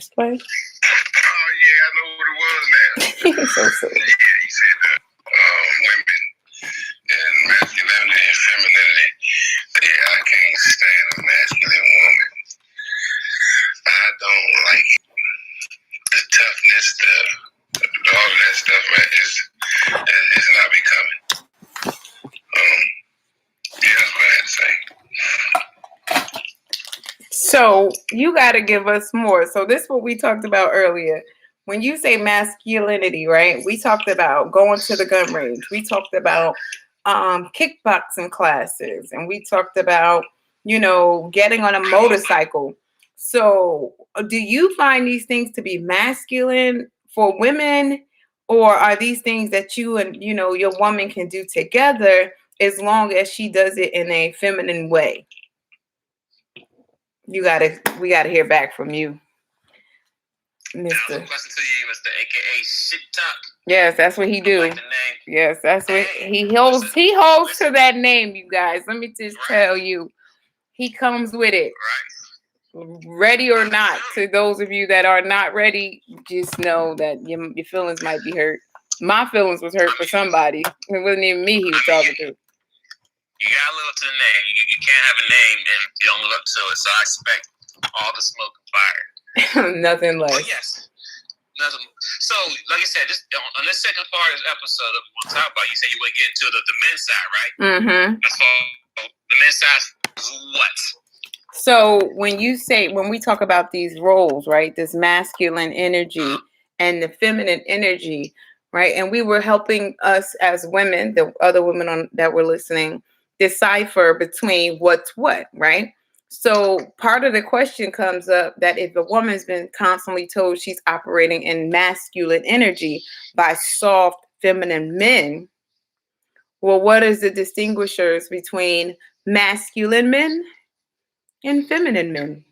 Play. Oh yeah, I know what it was now. So silly. Yeah, you said the women and masculinity and femininity. Yeah, I can't stand a masculine woman. I don't like it. The toughness, all that stuff, man, it's not becoming. Yeah, that's what I had to say. So you got to give us more. So this is what we talked about earlier. When you say masculinity, right? We talked about going to the gun range. We talked about kickboxing classes, and we talked about, getting on a motorcycle. So do you find these things to be masculine for women, or are these things that you and your woman can do together as long as she does it in a feminine way? We gotta hear back from you, Mr. Question to you, Mr. AKA Shit Talk. Yes, that's what he do. Like the name. Yes, that's what he holds. He holds to that name, you guys. Let me just tell you, he comes with it. Right. Ready or not, to those of you that are not ready, just know that your feelings might be hurt. My feelings was hurt for somebody. It wasn't even me he was talking to. You gotta live up to the name. You can't have a name and you don't live up to it. So I expect all the smoke and fire. Nothing less. But yes. Nothing. So, like I said, on this second part of this episode that we want to talk about, you said you want to get into the men's side, right? Mm-hmm. That's all. The men's side is what? So when we talk about these roles, right, this masculine energy and the feminine energy, right, and we were helping us as women, the other women that were listening, decipher between what's what, right? So part of the question comes up that if a woman's been constantly told she's operating in masculine energy by soft feminine men, well, what is the distinguishers between masculine men and feminine men?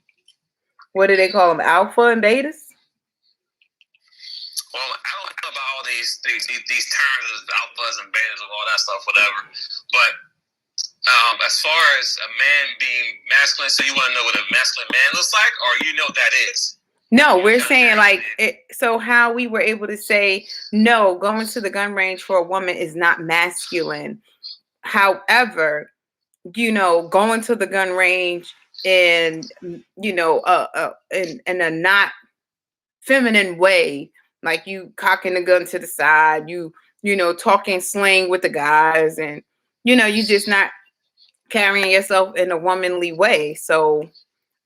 What do they call them? Alpha and betas? Well, I don't know about all these terms of alphas and betas and all that stuff, whatever. But as far as a man being masculine, so you want to know what a masculine man looks like, or you know what that is? No, we're saying like it, so how we were able to say no, going to the gun range for a woman is not masculine. However, going to the gun range in in a not feminine way, like you cocking the gun to the side, you talking slang with the guys, and you just not carrying yourself in a womanly way. So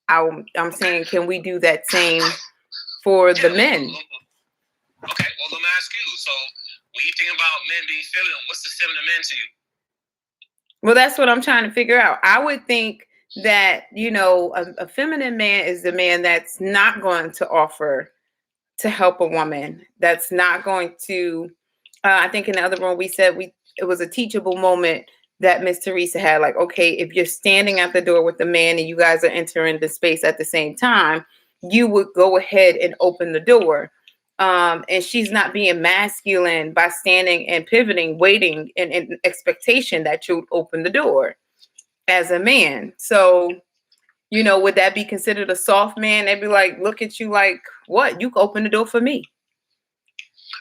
I'm saying, can we do that same for the men? Okay, well, let me ask you. So when you think about men being feminine, what's the feminine man to you? Well, that's what I'm trying to figure out. I would think that, a feminine man is the man that's not going to offer to help a woman. That's not going to, I think in the other room we said it was a teachable moment that Miss Teresa had. Like, okay, if you're standing at the door with the man and you guys are entering the space at the same time, you would go ahead and open the door. And she's not being masculine by standing and pivoting, waiting in expectation that you'll open the door as a man. So, would that be considered a soft man? They'd be like, look at you like, what? You can open the door for me.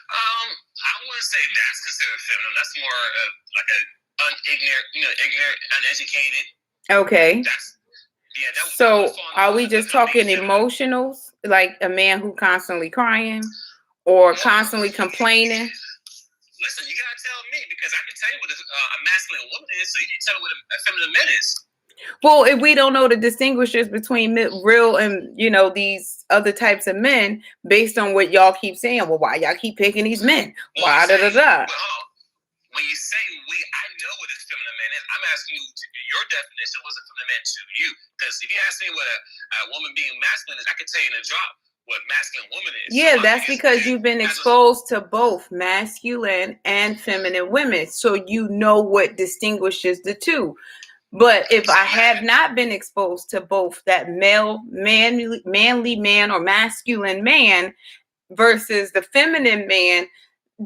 I wouldn't say that's considered feminine. That's more like ignorant, uneducated. Okay. So are we just talking emotionals, like a man who constantly crying or constantly complaining? Listen, you gotta tell me, because I can tell you what a masculine woman is, so you need to tell me what a feminine man is. Well, if we don't know the distinguishers between real and these other types of men, based on what y'all keep saying, well, why y'all keep picking these men? Why da da da? When you say we, I know what a feminine man is. I'm asking you your definition. What's a feminine man to you? Because if you ask me what a woman being masculine is, I can tell you in a drop what masculine woman is. Yeah, so that's because you've been exposed to both masculine and feminine women, so you know what distinguishes the two. But if I have not been exposed to both that manly man or masculine man versus the feminine man,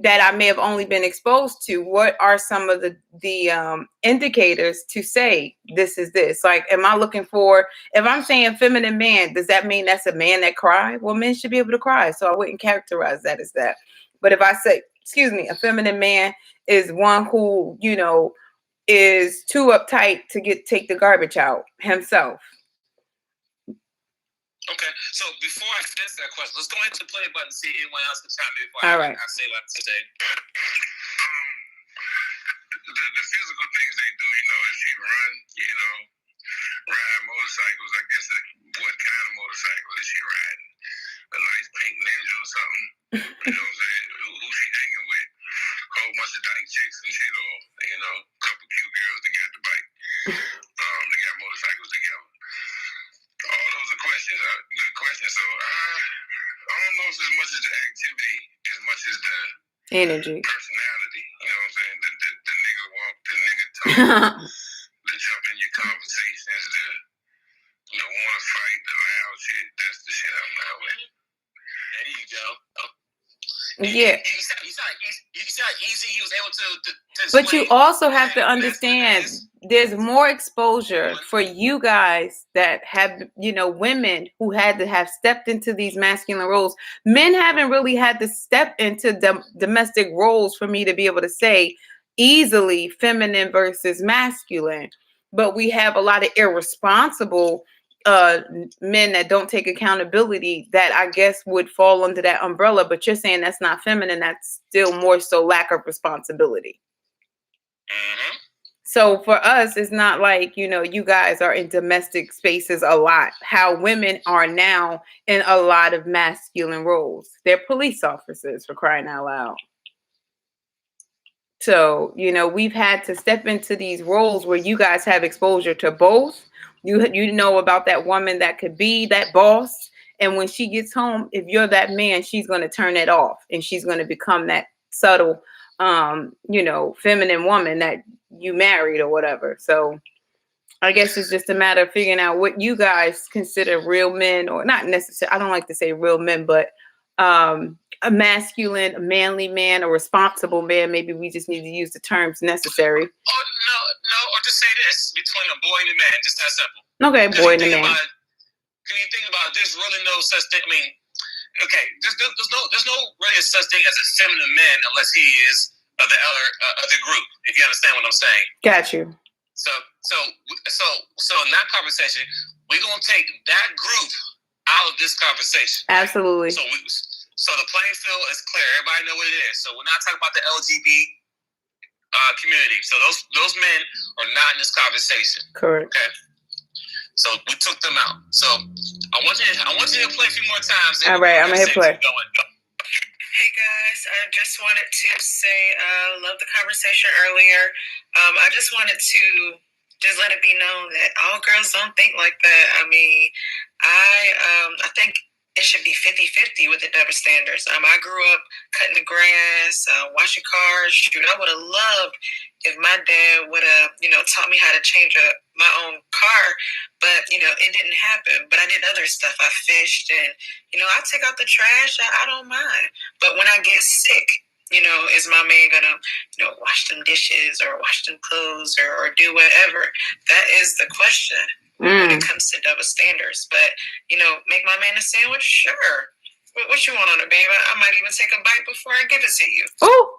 that I may have only been exposed to, what are some of the indicators to say this is this? Like, am I looking for, if I'm saying feminine man, does that mean that's a man that cry? Well, men should be able to cry, so I wouldn't characterize that as that. But if I say, excuse me, a feminine man is one who, you know, is too uptight to take the garbage out himself. Okay, so before I answer that question, let's go into the play button and see if anyone else can chime in before All right. I say what to say. The physical things they do, you know, if you run, you know, ride motorcycles, I guess what kind of motorcycle is she riding? A nice pink Ninja or something? You know what I'm saying? Who she hanging with? A whole bunch of dyke chicks and shit, or, you know, a couple cute girls that got the bike. They got motorcycles together. All those are questions. Good questions. So I don't know if as much as the activity, as much as the energy, personality. You know what I'm saying? The nigga walk, the nigga talk, the jump in your conversations, the want to fight, the loud shit. That's the shit I'm not with. There you go. Yeah. You saw easy. He was able to but you also have to understand there's more exposure for you guys that have, you know, women who had to have stepped into these masculine roles. Men haven't really had to step into domestic roles for me to be able to say easily feminine versus masculine. But we have a lot of irresponsible men that don't take accountability that I guess would fall under that umbrella. But you're saying that's not feminine. That's still more so lack of responsibility. Mm-hmm. So for us, it's not like, you know, you guys are in domestic spaces a lot. How women are now in a lot of masculine roles. They're police officers, for crying out loud. So, you know, we've had to step into these roles where you guys have exposure to both. You know about that woman that could be that boss. And when she gets home, if you're that man, she's going to turn it off and she's going to become that subtle, you know, feminine woman that you married or whatever. So I guess it's just a matter of figuring out what you guys consider real men, or not necessarily, I don't like to say real men, but a masculine, a manly man, a responsible man. Maybe we just need to use the terms necessary. Oh, no, or just say this, between a boy and a man, just that simple. Okay, boy and a man. Can you think about, there's really no such thing, I mean, okay, there's no really such thing as a feminine man unless he is of the group, if you understand what I'm saying. Got you. So in that conversation, we're gonna take that group out of this conversation. Absolutely. So the playing field is clear. Everybody know what it is. So we're not talking about the LGBT community. So those men are not in this conversation. Correct. Okay. So we took them out. So I want you to play a few more times. All right, I'm gonna hit play. Hey guys, I just wanted to say love the conversation earlier. I just wanted to just let it be known that all girls don't think like that. I mean, I think it should be 50-50 with the double standards. I grew up cutting the grass, washing cars. Shoot, I would have loved if my dad would have, taught me how to change my own car. But, it didn't happen. But I did other stuff. I fished and, I take out the trash. I don't mind. But when I get sick, is my man gonna, wash them dishes or wash them clothes or do whatever? That is the question. When it comes to double standards. But, make my man a sandwich? Sure. What you want on it, babe? I might even take a bite before I give it to you. Oh!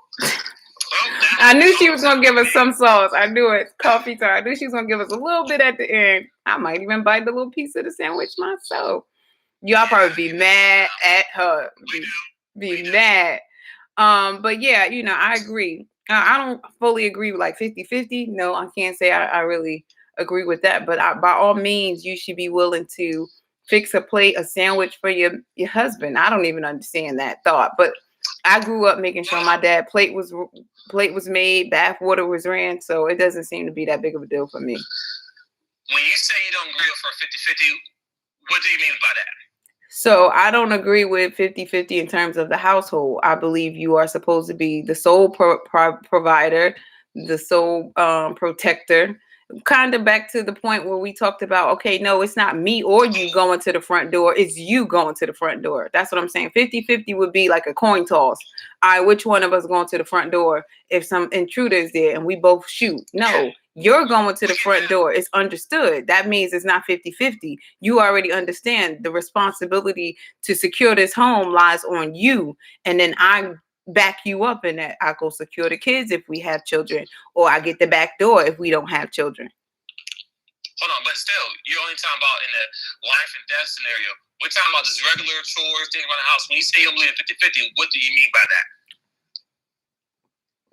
I knew she was going to give us some sauce. I knew it. Coffee time. I knew she was going to give us a little bit at the end. I might even bite the little piece of the sandwich myself. Y'all probably be mad at her. Be mad. But yeah, I agree. I don't fully agree with like 50-50. No, I can't say I really agree with that, but by all means, you should be willing to fix a plate, a sandwich for your husband. I don't even understand that thought, but I grew up making sure my dad plate was made, bath water was ran, so it doesn't seem to be that big of a deal for me. When you say you don't agree for 50-50, what do you mean by that? So I don't agree with 50-50 in terms of the household. I believe you are supposed to be the sole provider, the sole protector. kind of back to the point where we talked about, okay, no, it's not me or you going to the front door. It's you going to the front door. That's what I'm saying. 50-50 would be like a coin toss. All right, which one of us going to the front door if some intruder is there and we both shoot? No, you're going to the front door. It's understood. That means it's not 50-50. You already understand the responsibility to secure this home lies on you. And then I back you up in that. I go secure the kids if we have children, or I get the back door if we don't have children. Hold on, but still, you're only talking about in the life and death scenario. We're talking about just regular chores, things around the house. When you say you believe 50-50, what do you mean by that?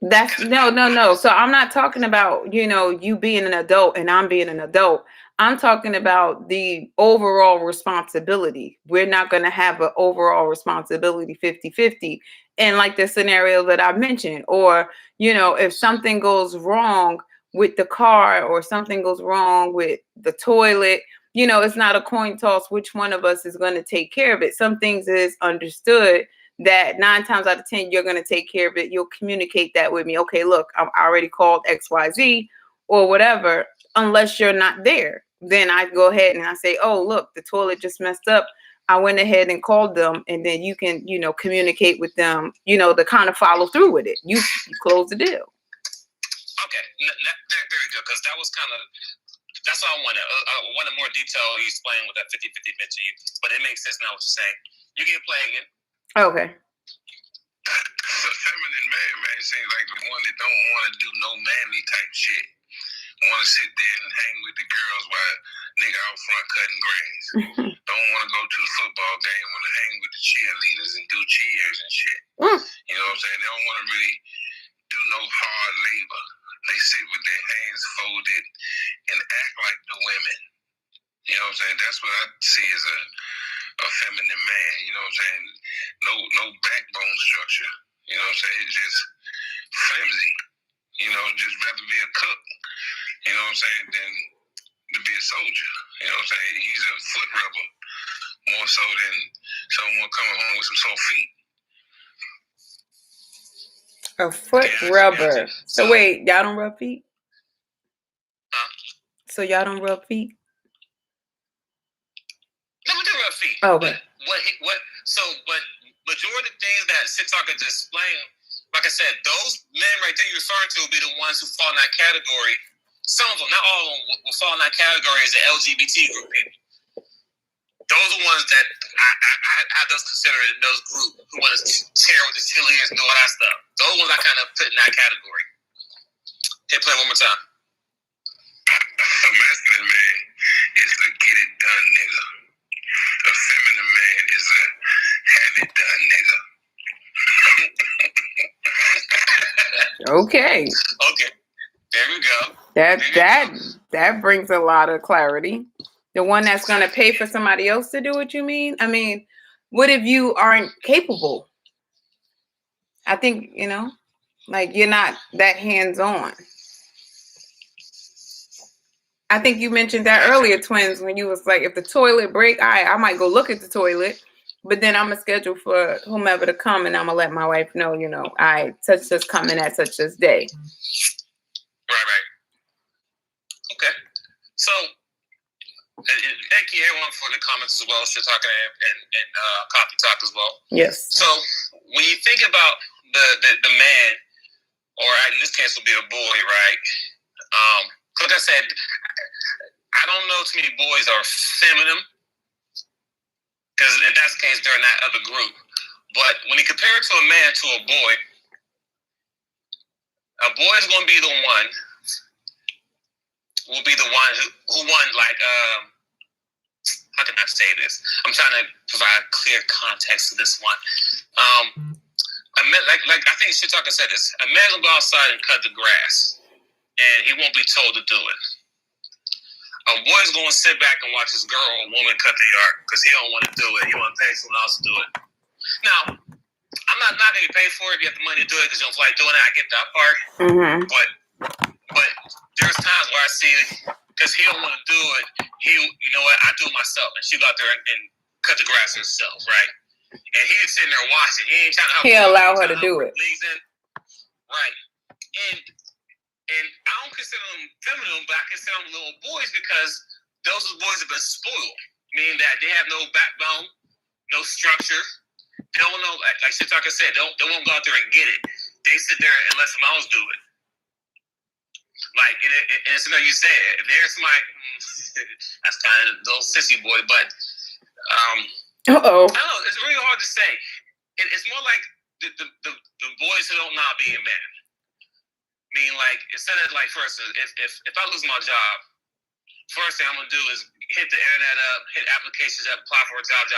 That's no. So I'm not talking about, you being an adult and I'm being an adult. I'm talking about the overall responsibility. We're not going to have an overall responsibility 50-50. And like the scenario that I mentioned, or, if something goes wrong with the car or something goes wrong with the toilet, it's not a coin toss which one of us is going to take care of it. Some things is understood that 9 times out of 10, you're going to take care of it. You'll communicate that with me. Okay, look, I already called XYZ or whatever. Unless you're not there, then I go ahead and I say, oh, look, the toilet just messed up. I went ahead and called them, and then you can, communicate with them, to kind of follow through with it. You close the deal. Okay, very good, because that's what I wanted. I wanted more detail. You explain what that 50-50 meant to you, but it makes sense now what you're saying. You can play again. Okay. The feminine man seems like the one that don't want to do no manly type shit. Want to sit there and hang with the girls while nigga out front cutting grass. Don't want to go to the football game. Want to hang with the cheerleaders and do cheers and shit. You know what I'm saying? They don't want to really do no hard labor. They sit with their hands folded and act like the women. You know what I'm saying? That's what I see as a feminine man. You know what I'm saying? No backbone structure. You know what I'm saying? It's just flimsy. Just rather be a cook. You know what I'm saying, than to be a soldier. You know what I'm saying? He's a foot rubber more so than someone coming home with some sore feet. A foot rubber. So wait, y'all don't rub feet? Huh? So y'all don't rub feet? No, we do rub feet. Oh, okay. But majority of the things that Sit Talker just explained, like I said, those men right there you're referring to will be the ones who fall in that category. Some of them, not all of them, will fall in that category as the LGBT group people. Those are the ones that I just consider in those groups who want to cheer with the cheerleaders and do all that stuff. Those ones I kind of put in that category. Hit play one more time. A masculine man is the get it done nigga. A feminine man is a have it done nigga. Okay. Okay. There we go. That brings a lot of clarity. The one that's going to pay for somebody else to do what you mean? I mean, what if you aren't capable? I think, like you're not that hands-on. I think you mentioned that earlier, Twins, when you was like, if the toilet break, I might go look at the toilet, but then I'm going to schedule for whomever to come and I'm going to let my wife know, such as coming at such as day. Right. Okay. So, thank you everyone for the comments as well. Shit Talking and Coffee Talk as well. Yes. So, when you think about the man, or in this case will be a boy, right? Like I said, I don't know too many boys are feminine, because if that's the case, they're in that other group. But when you compare it to a man to a boy is going to be the one. Will be the one who won. Like, how can I say this? I'm trying to provide clear context to this one. A man, like I think Shit Talker said this. A man will go outside and cut the grass, and he won't be told to do it. A boy's going to sit back and watch his girl or woman cut the yard because he don't want to do it. He want to pay someone else to do it. Now, I'm not going to pay for it if you have the money to do it because you don't feel like doing it. I get that part. Mm-hmm. But there's times where I see it because he don't want to do it. You know what? I do it myself. And she go out there and cut the grass herself, right? And he's sitting there watching. He ain't trying to help her. He'll allow her to do it. Right. And And I don't consider them feminine, but I consider them little boys because those boys have been spoiled, meaning that they have no backbone, no structure. They don't know, like Shitaka said, they won't go out there and get it. They sit there and let some else do it. Like, and it's another you said, there's my, that's kind of the little sissy boy, but I don't know, it's really hard to say. It's more like the boys who don't know how to be a man. I mean, like, instead of, like, first, if I lose my job, first thing I'm going to do is hit the internet up, hit applications up, apply for a job.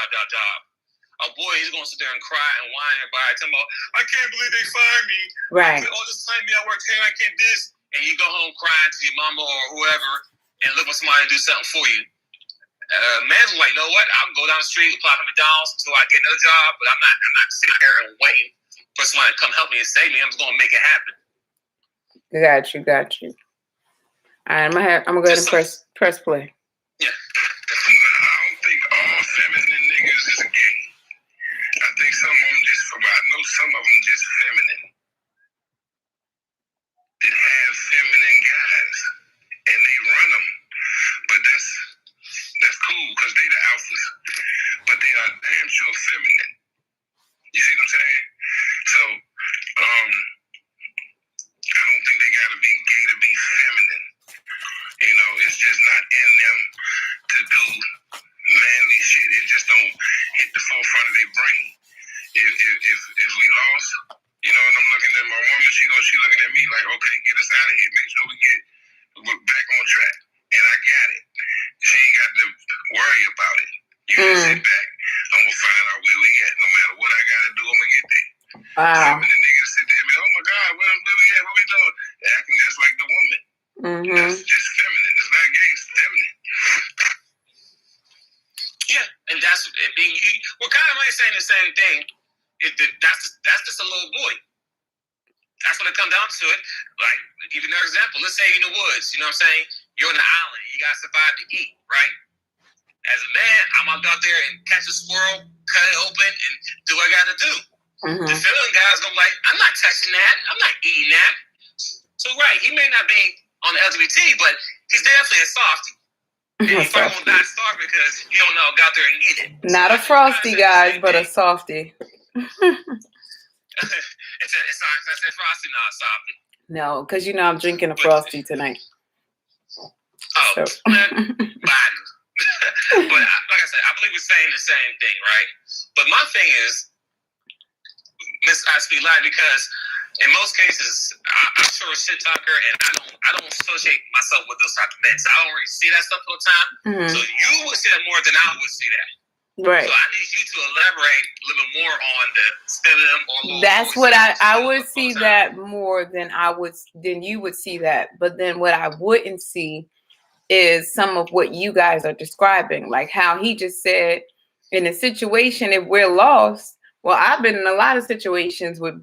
A boy, he's going to sit there and cry and whine and tell me, I can't believe they fired me. Right. All this time I worked here, I can't do this. And you go home crying to your mama or whoever and look for somebody to do something for you. Man's like, you know what? I'm going to go down the street, apply for McDonald's until I get another job, but I'm not sitting here and waiting for somebody to come help me and save me. I'm just going to make it happen. Got you. All right, I'm gonna go ahead and press play. Yeah. I don't think all feminine niggas is gay. I think some of them I know some of them just feminine. That have feminine guys, and they run them. But that's cool because they the alphas. But they are damn sure feminine. You see what I'm saying? So, I don't think they gotta be gay to be feminine. You know, it's just not in them to do manly shit. It just don't hit the forefront of their brain. If we lost, you know, and I'm looking at my woman, she looking at me like, okay, get us out of here. Make sure we're back on track. And I got it. She ain't got to worry about it. You can sit back. I'm gonna find out where we at. No matter what I gotta do, I'm gonna get there. Wow. And the niggas sit there and be, oh my God, where we at? What we doing? They're acting just like the woman. That's just feminine. It's not gay, it's feminine. Yeah, and we're kind of like saying the same thing. That's just a little boy. That's when it comes down to it. Like, to give you another example, let's say you're in the woods, you know what I'm saying? You're on the island, you gotta survive to eat, right? As a man, I'm out there and catch a squirrel, cut it open, and do what I gotta do. The feminine guy's gonna be like, I'm not touching that, I'm not eating that. So right, he may not be on the LGBT, but he's definitely a softie. And he probably won't die starving because he don't know go out there and get it. Not a frosty, guys, but a softie. It's a frosty, not a softie. No, because you know I'm drinking a frosty tonight. Oh, so. But like I said, I believe we're saying the same thing, right? But my thing is, I speak live because in most cases, I'm sure a shit talker, and I don't associate myself with those type of men. So I don't really see that stuff all the time. So you would see that more than I would see that. Right. So I need you to elaborate a little bit more on the feminine or that's what I would see that more than you would see that. But then what I wouldn't see is some of what you guys are describing, like how he just said in a situation, if we're lost, well, I've been in a lot of situations with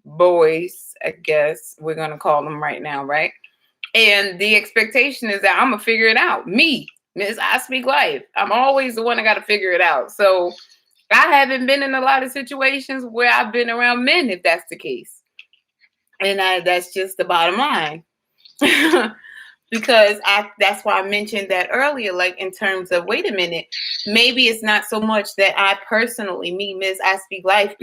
boys, I guess we're going to call them right now, right? And the expectation is that I'm going to figure it out. Me, Miss I Speak Life. I'm always the one that got to figure it out. So I haven't been in a lot of situations where I've been around men, if that's the case. And that's just the bottom line. Because that's why I mentioned that earlier, like in terms of, wait a minute, maybe it's not so much that I personally, me, Miss I Speak Life,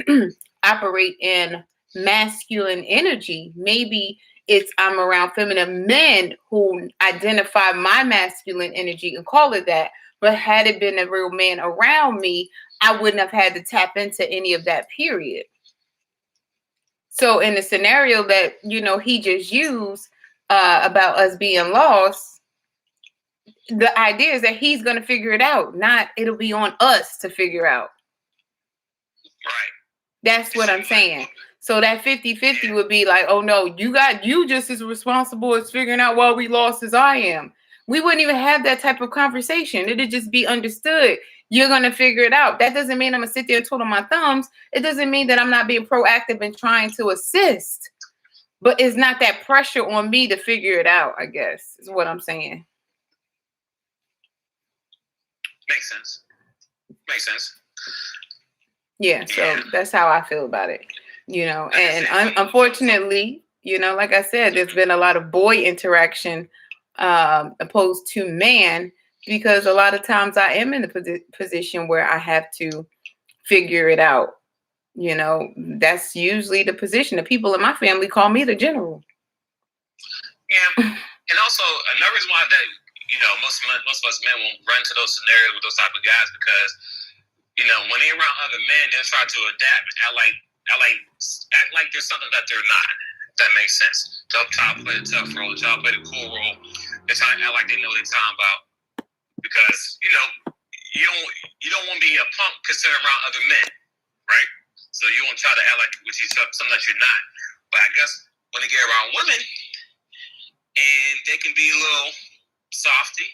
operate in masculine energy. Maybe it's I'm around feminine men who identify my masculine energy and call it that. But had it been a real man around me, I wouldn't have had to tap into any of that, period. So in the scenario that, you know, he just used, about us being lost, the idea is that he's going to figure it out, not it'll be on us to figure out. Right. That's what I'm saying. So that 50-50 would be like, oh no, you just as responsible as figuring out why we lost as I am. We wouldn't even have that type of conversation. It'd just be understood. You're going to figure it out. That doesn't mean I'm going to sit there and twiddle my thumbs. It doesn't mean that I'm not being proactive and trying to assist. But it's not that pressure on me to figure it out, I guess, is what I'm saying. Makes sense. Yeah, so that's how I feel about it. You know, and unfortunately, You know, like I said, there's been a lot of boy interaction opposed to man, because a lot of times I am in the position where I have to figure it out. You know, that's usually the position. The people in my family call me the general. Yeah, and also another reason why that most of us men won't run to those scenarios with those type of guys, because when they're around other men, they'll try to adapt and act like there's something that they're not. If that makes sense. They'll try to play the tough role, try to play the cool role. They try to act like they know what they're talking about, because you don't want to be a punk considered around other men, right? So you won't try to act like something that you're not. But I guess when they get around women, and they can be a little softy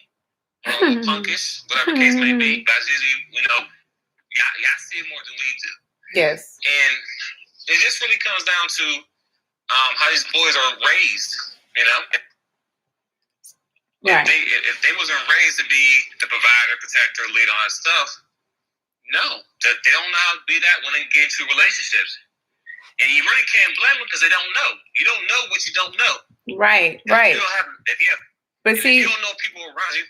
or a little punkish, whatever the case may be. That's usually, y'all see it more than we do. Yes. And it just really comes down to how these boys are raised, Right. If they wasn't raised to be the provider, protector, leader, all that stuff, no, they don't know how to be that when they get into relationships. And you really can't blame them because they don't know. You don't know what you don't know. Right. If you don't know people around you.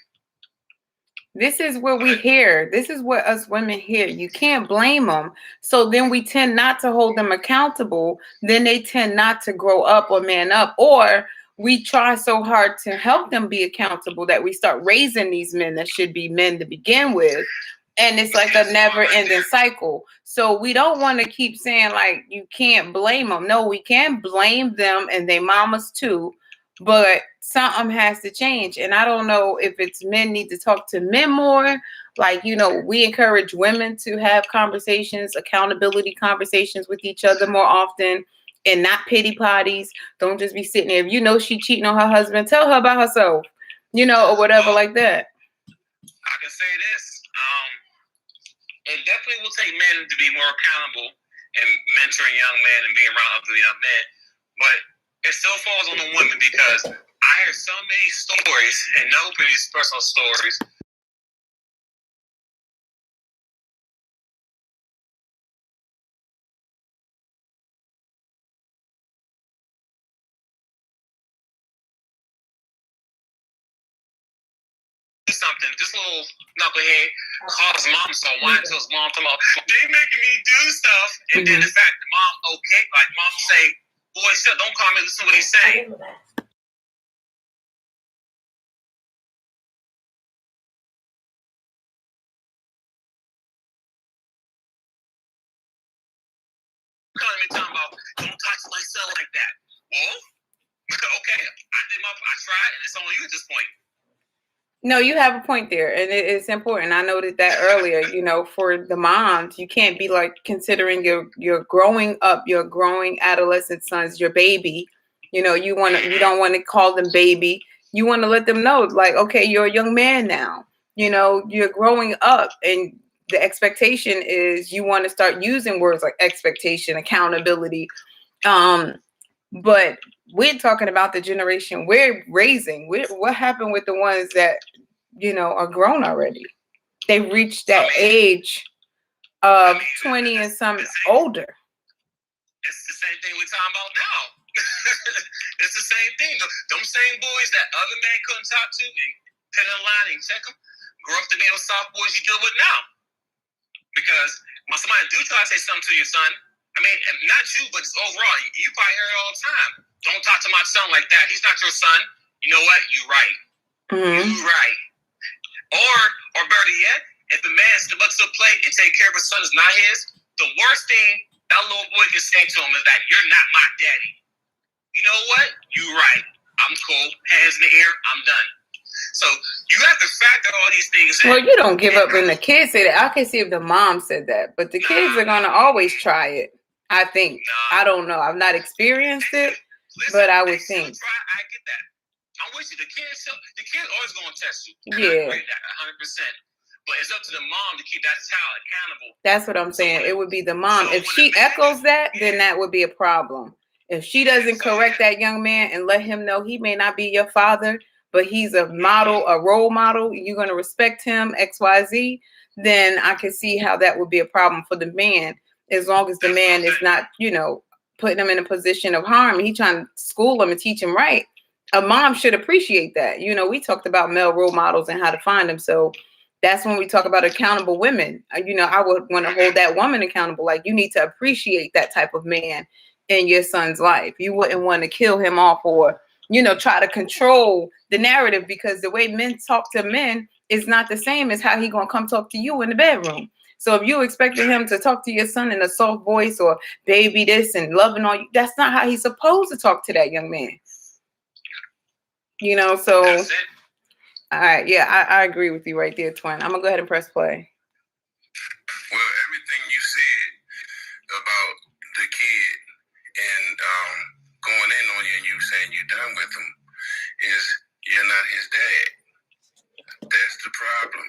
This is what we hear. This is what us women hear. You can't blame them. So then we tend not to hold them accountable. Then they tend not to grow up or man up. Or we try so hard to help them be accountable that we start raising these men that should be men to begin with. And it's like a never-ending cycle. So we don't want to keep saying, like, you can't blame them. No, we can blame them and their mamas too. But something has to change. And I don't know if it's men need to talk to men more. Like, we encourage women to have conversations, accountability conversations with each other more often, and not pity parties. Don't just be sitting there. If you know she cheating on her husband, tell her about herself, or whatever like that. I can say this. It definitely will take men to be more accountable and mentoring young men and being around other young men. But it still falls on the women, because I hear so many stories, and no these personal stories. Something, this little knucklehead calls his mom, so whine to his mom, talking about, they making me do stuff. And then in fact, the mom, okay, like mom say, boy, shut, don't call me, listen to what he's saying. Calling me talking about, don't talk to my son like that. Well, okay, I tried, and it's on you at this point. No, you have a point there, and it's important. I noted that earlier. For the moms, you can't be like considering your growing up, your growing adolescent sons your baby. You don't want to call them baby. You want to let them know, like, okay, you're a young man now. You're growing up, and the expectation is you want to start using words like expectation, accountability. But we're talking about the generation we're raising. What happened with the ones that, are grown already? They reached that age of 20 and some older. It's the same thing we're talking about now. It's the same thing. Them same boys that other men couldn't talk to and pin in line and check them, grow up to be those soft boys you deal with now. Because when somebody do try to say something to your son, I mean, not you, but just overall, you probably hear it all the time. Don't talk to my son like that. He's not your son. You know what? You're right. You're right. Or better yet, if the man step up to the plate and take care of his son is not his, the worst thing that little boy can say to him is that you're not my daddy. You know what? You're right. I'm cool. Hands in the air. I'm done. So you have to factor all these things in. Well, you don't give up when the kids say that. I can see if the mom said that, but the kids are gonna always try it. I think. I don't know. I've not experienced it, but I would think. I get that. I'm with you. The kids always gonna test you. Yeah. 100%. But it's up to the mom to keep that child accountable. That's what I'm saying. It would be the mom. If she echoes that, then that would be a problem. If she doesn't correct that young man and let him know he may not be your father, but he's a model, a role model, you're going to respect him, XYZ, then I can see how that would be a problem for the man, as long as the man is not, putting them in a position of harm. He trying to school them and teach them right. A mom should appreciate that. You know, we talked about male role models and how to find them. So that's when we talk about accountable women. You know, I would want to hold that woman accountable. Like, you need to appreciate that type of man in your son's life. You wouldn't want to kill him off or, you know, try to control the narrative, because the way men talk to men is not the same as how he gonna come talk to you in the bedroom. So if you expected him to talk to your son in a soft voice or baby this and loving on you, that's not how he's supposed to talk to that young man. You know, so That's it. all right, yeah, I agree with you right there, twin. I'm gonna go ahead and press play. Well, everything you said about the kid and going in on you and you saying you're done with him is you're not his dad. That's the problem.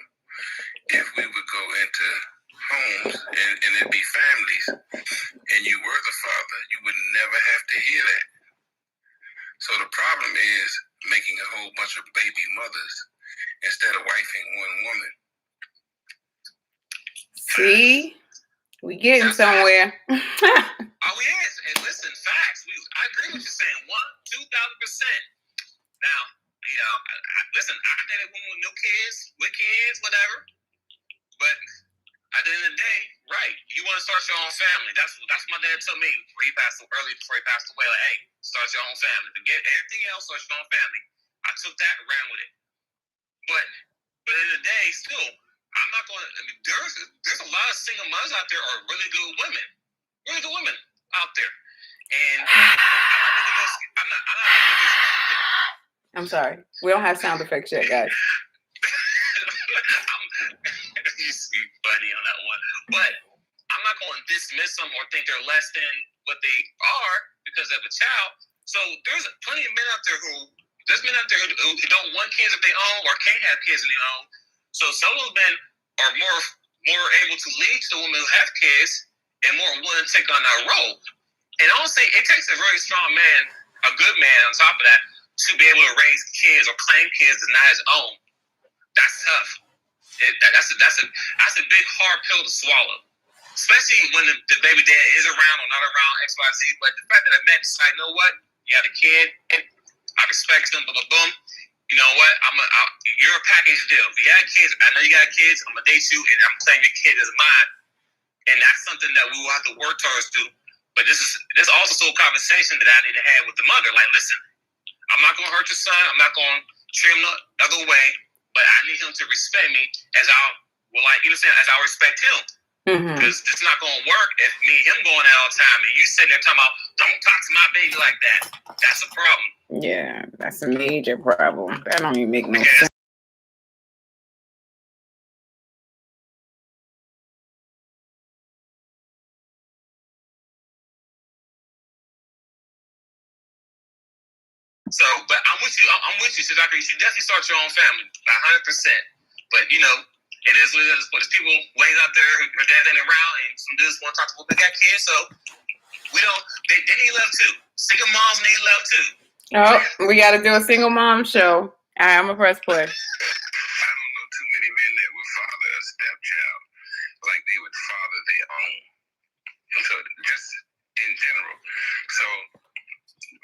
If we would go into homes and it'd be families and you were the father, you would never have to hear that. So the problem is making a whole bunch of baby mothers instead of wifing one woman. See, we getting somewhere. Oh yes, and listen, facts. I agree with you saying 2,000%. Now, you know, listen, I dated women with no kids, with kids, whatever. But at the end of the day, right? You want to start your own family. That's what my dad told me before he passed away. Like, hey, start your own family. Forget everything else, start your own family. I took that and ran with it. But at the end of the day, still, I'm not going to. I mean, there's a lot of single mothers out there are really good women out there, and I'm not making this. I'm sorry, we don't have sound effects yet, guys. You're funny on that one, but I'm not going to dismiss them or think they're less than what they are because of a child. So there's plenty of men out there who don't want kids of their own or can't have kids of their own. So some of those men are more able to lead to the women who have kids and more willing to take on that role. And honestly, it takes a very strong man, a good man on top of that, to be able to raise kids or claim kids as not his own. That's tough. That's a big hard pill to swallow, especially when the baby dad is around or not around XYZ. But the fact that a man decide, you know what, you have a kid, I respect him, boom, boom, boom. You know what? You're a package deal. If you had kids, I know you got kids. I'm gonna date you, and I'm claiming your kid as mine. And that's something that we will have to work towards to. But this also a conversation that I need to have with the mother. Like, listen, I'm not gonna hurt your son. I'm not gonna treat him the other way. But I need him to respect me as I respect him. Because it's not gonna work if me and him going out all the time and you sitting there talking about don't talk to my baby like that. That's a problem. Yeah, that's a major problem. That don't even make no sense. So, but I'm with you. Shazaki. You should definitely start your own family, 100%. But you know, it is what it is. But there's people laying out there who their dads ain't around, and some dudes want to talk to people that got kids. So we don't. They need love too. Single moms need love too. Oh, we got to do a single mom show. All right, I'm gonna press play. I don't know too many men that would father a stepchild like they would father their own. So just in general. So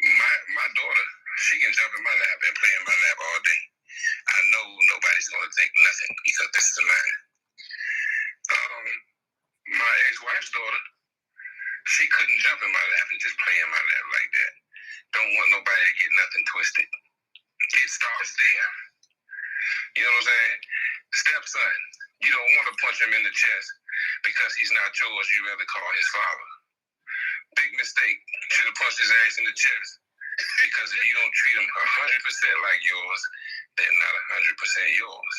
my daughter, she can jump in my lap and play in my lap all day. I know nobody's gonna take nothing because this is mine. My ex-wife's daughter, she couldn't jump in my lap and just play in my lap like that. Don't want nobody to get nothing twisted. It starts there. You know what I'm saying? Stepson, you don't want to punch him in the chest because he's not yours. You rather call his father. Big mistake. Should have punched his ass in the chest. Because if you don't treat them 100% like yours, they're not 100% yours.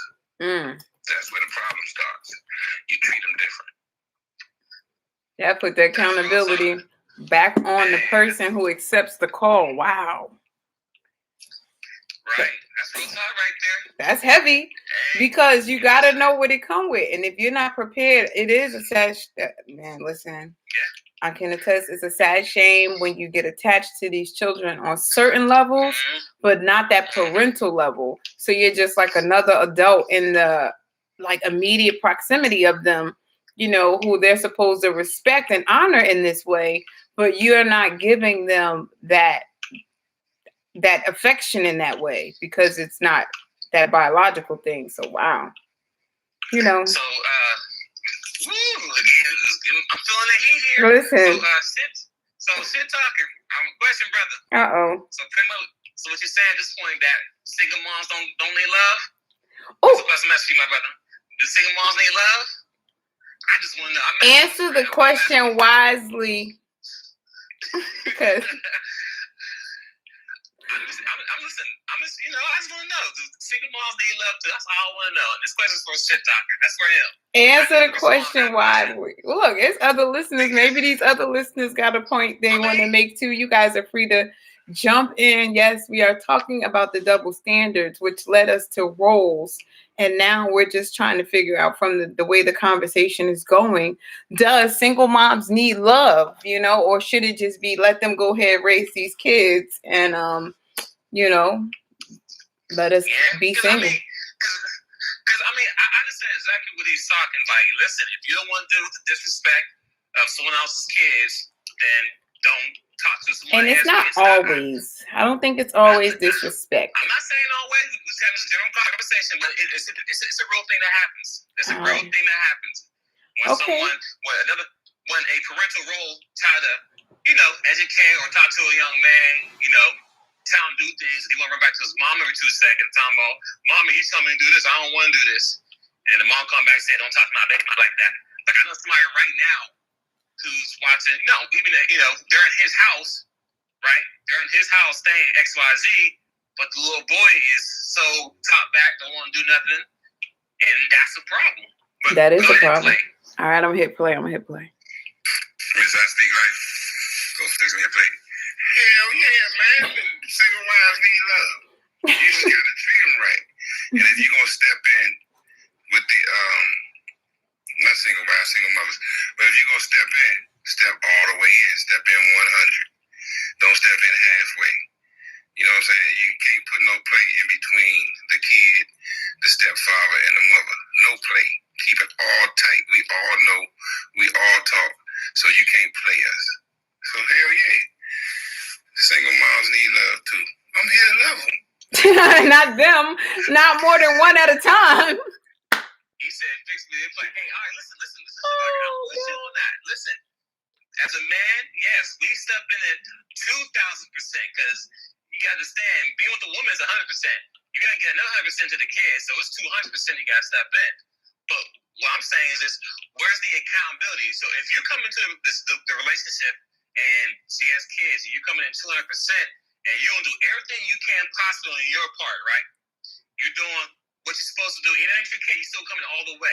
That's where the problem starts. You treat them different. Yeah, put the accountability back on the person who accepts the call. Wow. Right. That's real talk right there. That's heavy because you got to know what it come with. And if you're not prepared, it is a sad, man, listen, I can attest it's a sad shame when you get attached to these children on certain levels, but not that parental level. So you're just like another adult in the like immediate proximity of them, you know, who they're supposed to respect and honor in this way. but you're not giving them that affection in that way because it's not that biological thing. So wow, you know. So, again, I'm feeling the heat here. Listen. So, shit talker. Question, brother. So what you're saying at this point that single moms don't need love? Oh. That's a message for you, my brother. Do single moms need love? I just want to know. Answer the question wisely. Because I'm listening. I just want to know. Do single moms need love too? That's all I want to know. This question's for shit talker. That's for him. Answer the question wisely. Look, it's other listeners. Maybe these other listeners got a point they want to make too. You guys are free to jump in. Yes, we are talking about the double standards, which led us to roles. And now we're just trying to figure out from the way the conversation is going, does single moms need love, or should it just be let them go ahead, raise these kids and, let us be single. I understand exactly what he's talking. Like, listen, if you don't want to deal with the disrespect of someone else's kids, then don't talk to someone. And it's not always. I don't think it's always disrespect. I'm not saying always. We just have this general conversation, but it's a real thing that happens. It's a real thing that happens when a parental role try to, educate or talk to a young man, tell him do things. He want to run back to his mom every 2 seconds, talking about, "Mommy, he's telling me to do this. I don't want to do this." And the mom come back and say, "Don't talk to my baby like that." Like, I know somebody right now who's watching, during his house, right? During his house staying XYZ, but the little boy is so top back, don't want to do nothing. And that's a problem. But that is a problem. All right, I'm going to hit play. Miss, I speak like, go fix me a plate. Hell yeah, man. Single wives need love. You just got to treat them right. And if you're going to step in with the, not single wives, single mothers, but if you're going to step all the way in, step in 100. Don't step in halfway. You know what I'm saying? You can't put no play in between the kid, the stepfather, and the mother. No play. Keep it all tight. We all know. We all talk. So you can't play us. So hell yeah. Single moms need love too. I'm here to love them. Not them. Not more than one at a time. He said, "Fix me." It's like, hey, all right, listen. I'm with you on that. Listen, as a man, yes, we step in at 2,000% because you got to understand, being with a woman is 100%. You got to get another 100% to the kid, so it's 200% you got to step in. But what I'm saying is this: where's the accountability? So if you come into the relationship and she has kids, and you coming in 200%, and you're gonna do everything you can possibly on your part, right? You're doing what you're supposed to do. Even if your kid, you're still coming all the way.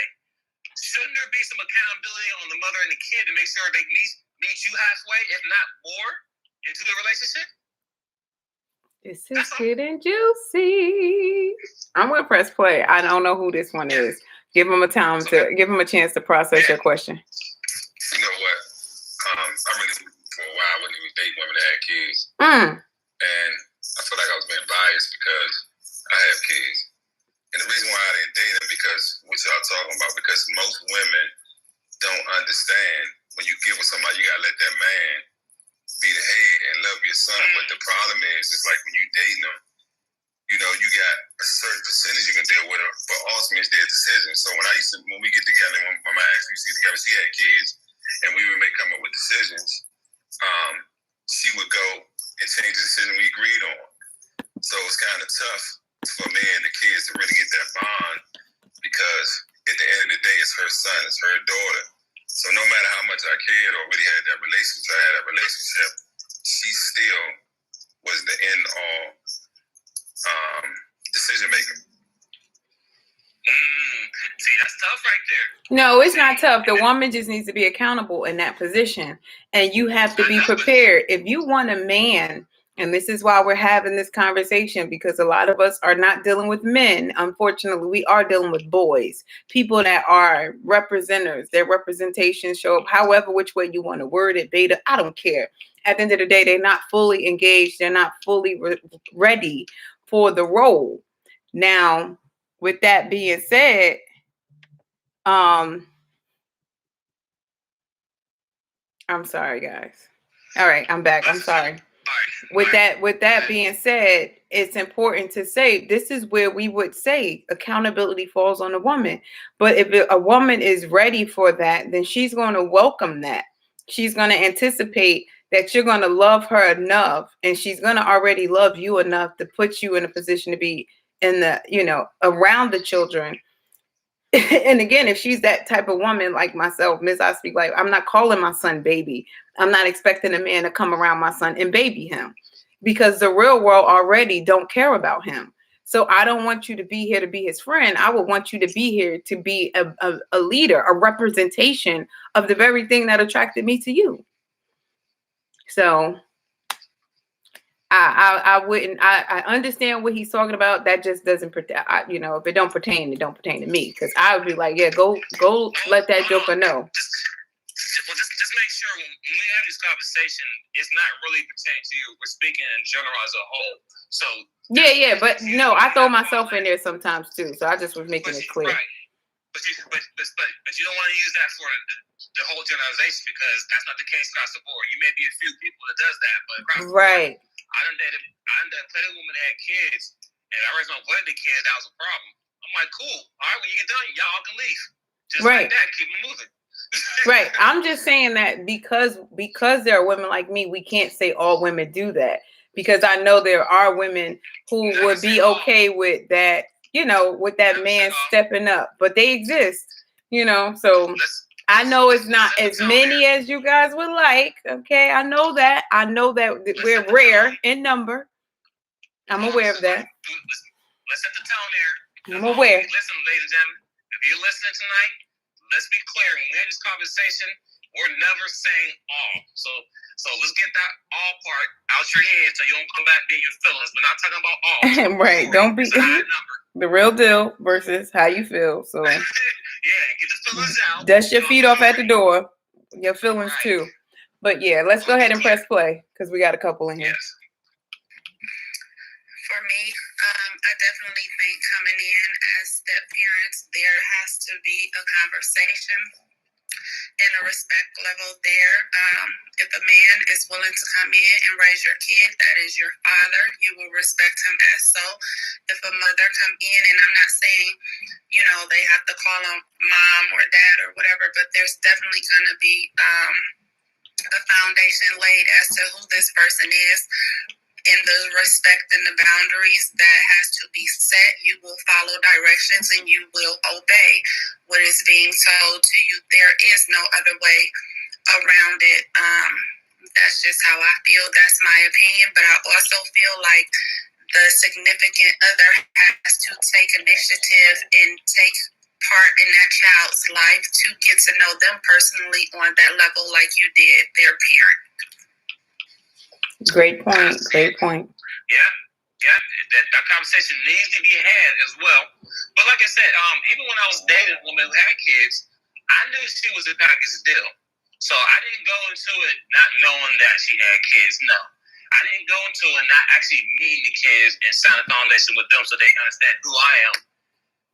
Shouldn't there be some accountability on the mother and the kid to make sure they meet you halfway, if not more, into the relationship? This is getting juicy. I'm gonna press play. I don't know who this one is. Give him a chance to process your question. You know what? I really, for a while, I wouldn't even date women that had kids. And I feel like I was being biased because I have kids. And the reason why I didn't date them because what y'all talking about, because most women don't understand when you get with somebody, you gotta let that man be the head and love your son. But the problem is, it's like when you dating them, you got a certain percentage you can deal with her, but ultimately it's their decision. So when we get together, when my ex used to get together, she had kids, and we would come up with decisions. She would go and change the decision we agreed on. So it's kind of tough for me and the kids to really get that bond because at the end of the day, it's her son, it's her daughter. So no matter how much I cared or really had that relationship, she still was the end all decision maker. See, that's tough right there. No, it's not tough. The woman just needs to be accountable in that position. And you have to be prepared. If you want a man, and this is why we're having this conversation, because a lot of us are not dealing with men. Unfortunately, we are dealing with boys, people that are representatives. Their representations show up however which way you want to word it, beta. I don't care. At the end of the day, they're not fully engaged. They're not fully ready for the role. Now, with that being said, I'm sorry, guys. All right, I'm back. I'm sorry. With that being said, it's important to say this is where we would say accountability falls on the woman. But if a woman is ready for that, then she's going to welcome that. She's going to anticipate that you're going to love her enough, and she's going to already love you enough to put you in a position to be in the, around the children. And again, if she's that type of woman like myself, Miss I Speak Life, I'm not calling my son baby. I'm not expecting a man to come around my son and baby him, because the real world already don't care about him. So I don't want you to be here to be his friend. I would want you to be here to be a leader, a representation of the very thing that attracted me to you. So I wouldn't. I understand what he's talking about. That just doesn't protect. If it don't pertain, it don't pertain to me. Because I would be like, yeah, go, let that joker know. Just make sure when we have this conversation, it's not really pertaining to you. We're speaking in general as a whole. So yeah, but no, I throw myself in there sometimes too. So I just was making it clear. Right. But you don't want to use that for the whole generalization, because that's not the case across the board. You may be a few people that does that, but across the board, I done played a woman that had kids, and I raised my boy the kids. That was a problem. I'm like, cool. All right, when you get done, y'all can leave. Just like that, keep it moving. Right. I'm just saying that because there are women like me, we can't say all women do that, because I know there are women who would be okay with that, with that man stepping up, but they exist, so I know it's not as many as you guys would like. Okay. I know that we're rare in number. I'm aware of that. Let's set the tone there. I'm aware. Listen, ladies and gentlemen, if you're listening tonight, let's be clear. When we have this conversation, we're never saying all. So let's get that all part out your head so you don't come back and get your feelings. We're not talking about all. Right. Don't be the real deal versus how you feel. So yeah, get the feelings out. Dust your feet off at the door. Your feelings too. But yeah, let's go ahead and press play, because we got a couple in here. Yes. For me, I definitely think coming in as step parents, there has to be a conversation and a respect level there. If a man is willing to come in and raise your kid, that is your father. You will respect him as so. If a mother come in, and I'm not saying, they have to call him mom or dad or whatever, but there's definitely going to be a foundation laid as to who this person is, and the respect and the boundaries that has to be set. You will follow directions and you will obey what is being told to you. There is no other way around it. That's just how I feel. That's my opinion. But I also feel like the significant other has to take initiative and take part in that child's life to get to know them personally on that level, like you did their parent. Great point. Yeah. That conversation needs to be had as well. But like I said, even when I was dating a woman who had kids, I knew she was a package deal. So I didn't go into it not knowing that she had kids. No. I didn't go into it not actually meeting the kids and sign a foundation with them so they understand who I am.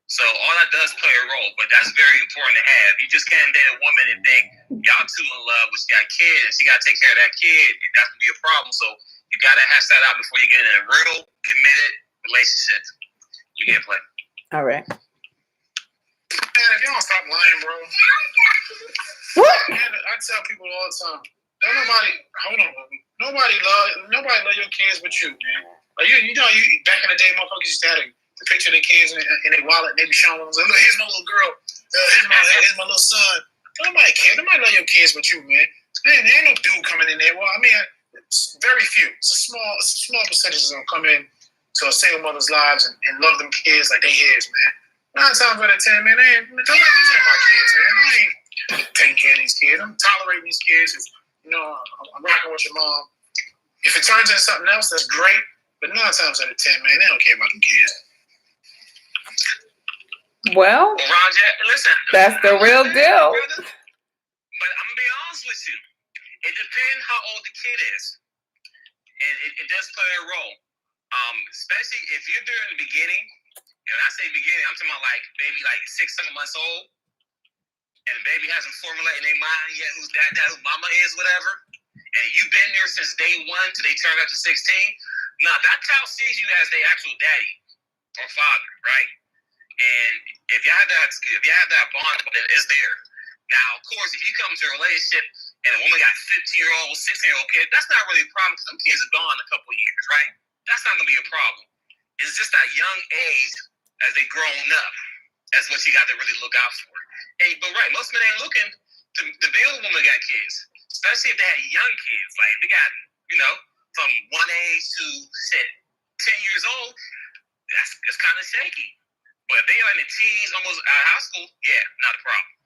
So all that does play a role, but that's very important to have. You just can't date a woman and think y'all two in love, but she got kids, and she got to take care of that kid. That's going to be a problem. So you got to hash that out before you get in a real committed relationship. You get play. All right. Man, if you don't stop lying, bro. What? Man, I tell people all the time, nobody love your kids but you, man. Like you back in the day, motherfuckers used to have the picture of their kids in their wallet, and they be showing them, like, look, here's my little girl, here's my little son. Nobody care. Nobody love your kids but you, man. Man, there ain't no dude coming in there. Well, I mean, it's very few. It's a small percentage that's gonna come in to a single mother's lives and love them kids like they his, man. 9 times out of 10, man, these ain't my kids, man. I ain't taking care of these kids. I'm tolerating these kids. I'm rocking with your mom. If it turns into something else, that's great. But 9 times out of 10, man, they don't care about them kids. Well, Roger, listen. That's the real deal. But I'm gonna be honest with you. It depends how old the kid is, and it does play a role. Especially if you're during the beginning, and when I say beginning, I'm talking about like baby, like 6-7 months old, and the baby hasn't formulated in their mind yet who's dad, who mama is, whatever. And you've been there since day one till they turn up to 16. Now that child sees you as their actual daddy or father, right? And if you have that bond, then it's there. Now, of course, if you come to a relationship and a woman got 15-year-old, 16-year-old kid, that's not really a problem because them kids are gone in a couple of years, right? That's not going to be a problem. It's just that young age as they grown up. That's what you got to really look out for. But right, most men ain't looking to build a woman got kids, especially if they had young kids. Like they got, from one age to 10 years old. It's kind of shaky. But if they are in the teens, almost out of high school, yeah, not a problem.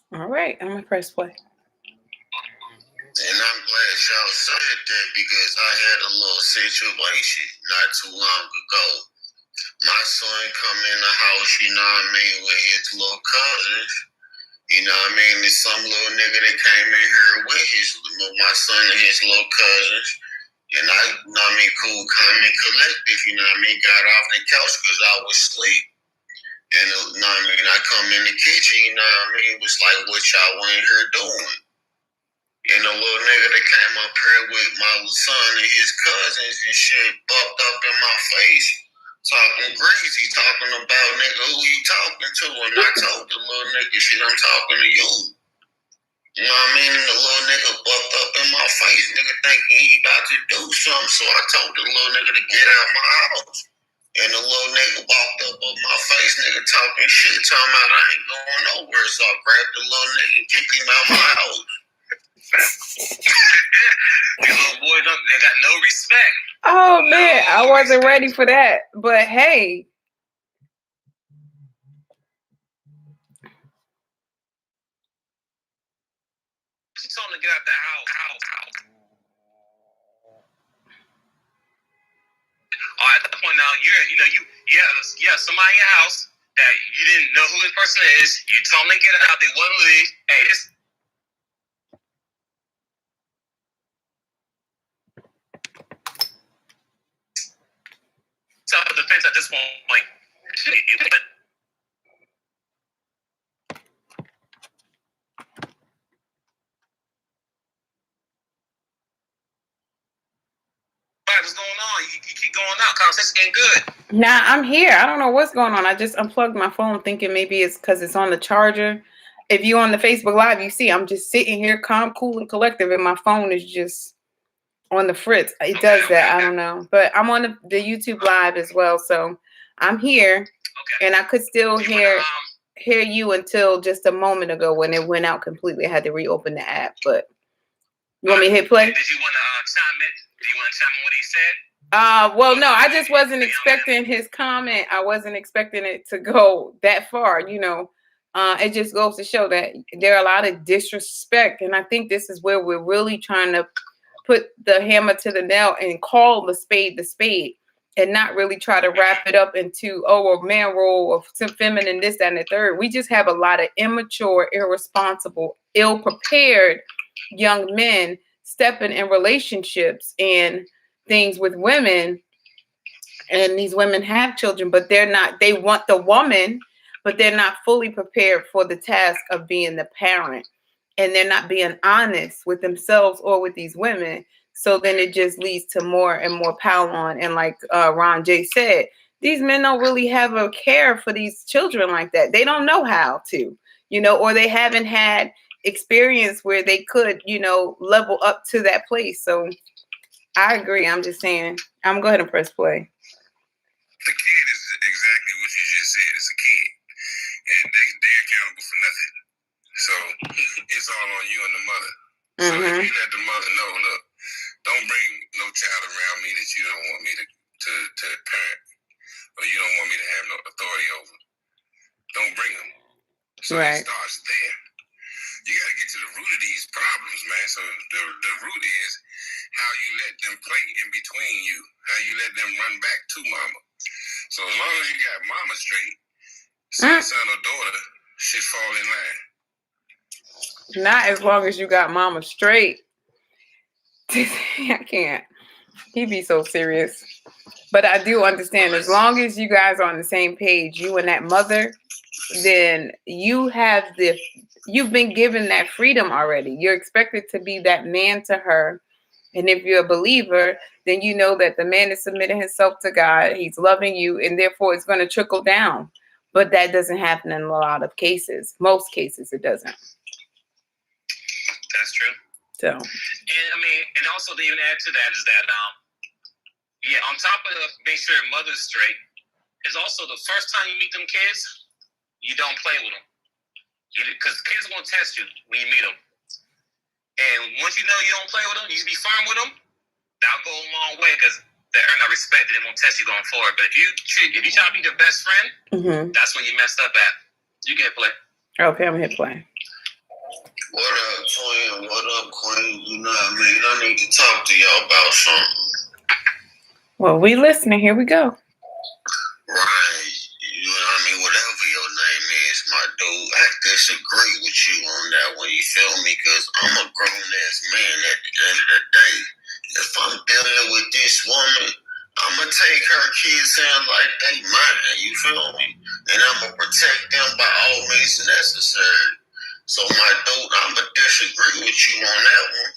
All right, I'm gonna press play. And I'm glad y'all said that because I had a little situation not too long ago. My son come in the house, with his little cousins. There's some little nigga that came in here with my son and his little cousins. And cool, calm and collective, got off the couch because I was asleep. And, I come in the kitchen, it was like, what y'all in here doing? And the little nigga that came up here with my son and his cousins and shit bucked up in my face, talking crazy, talking about, nigga, who you talking to? And I told the little nigga, shit, I'm talking to you. You know what I mean? And the little nigga bucked up in my face, nigga thinking he about to do something. So I told the little nigga to get out my house. And the little nigga walked up my face, nigga talking shit, talking about I ain't going nowhere. So I grabbed the little nigga and kicked him out my house. These little boys, they got no respect. Oh man, I wasn't ready for that. But hey. She told him to get out the house. Oh, at that point now, you have somebody in your house that you didn't know who this person is. You told them to get out. They wouldn't leave. Hey, this. Self-defense at this point. What's going on? You keep going out. Conversation's getting good. Nah, I'm here. I don't know what's going on. I just unplugged my phone thinking maybe it's because it's on the charger. If you're on the Facebook Live, you see I'm just sitting here calm, cool, and collective, and my phone is just on the fritz. It does that. I don't know. But I'm on the YouTube Live as well, so I'm here. Okay. And I could still hear you until just a moment ago when it went out completely. I had to reopen the app. But you want me to hit play? Did you want to chime in? Do you want to chime in what he said? Well, no, I just wasn't expecting his comment. I wasn't expecting it to go that far, It just goes to show that there are a lot of disrespect. And I think this is where we're really trying to put the hammer to the nail and call the spade and not really try to wrap it up into, a man role of some feminine, this, that, and the third. We just have a lot of immature, irresponsible, ill-prepared young men stepping in relationships and things with women, and these women have children, but they want the woman, but they're not fully prepared for the task of being the parent, and they're not being honest with themselves or with these women. So then it just leads to more and more pile on. And like Ron J said, these men don't really have a care for these children like that. They don't know how to, or they haven't had experience where they could, level up to that place. So I agree. I'm just saying, I'm going to go ahead and press play. The kid is exactly what you just said. It's a kid. And they're accountable for nothing. So it's all on you and the mother. So if you let the mother know, look, don't bring no child around me that you don't want me to parent, or you don't want me to have no authority over. Don't bring them. So it starts there. You got to get to the root of these problems, man. So the root is how you let them play in between you, how you let them run back to mama. So as long as you got mama straight, son or daughter should fall in line. Not as long as you got mama straight. I can't. He be so serious. But I do understand, as long as you guys are on the same page, you and that mother, then you've been given that freedom already. You're expected to be that man to her. And if you're a believer, then you know that the man is submitting himself to God. He's loving you, and therefore it's going to trickle down. But that doesn't happen in a lot of cases. Most cases, it doesn't. That's true. So, and I mean, and also to even add to that is that, on top of making sure your mother's straight, is also the first time you meet them kids, you don't play with them. Because kids are going to test you when you meet them. And once you know you don't play with them, you be firm with them, that'll go a long way because they earn that respect and they won't test you going forward. But if you try to be their best friend, that's when you messed up at. You can hit play. Okay, I'm hit play. What up, twin? What up, queen? You know what I mean? I need to talk to y'all about something. Well, we listening. Here we go. Right. You know what I mean? Whatever your name is, my dude, I disagree with you on that one. You feel me? Because I'm a grown-ass man at the end of the day. If I'm dealing with this woman, I'm going to take her kids in like they mine. You feel me? And I'm going to protect them by all means necessary. So, my dude, I'm going to disagree with you on that one.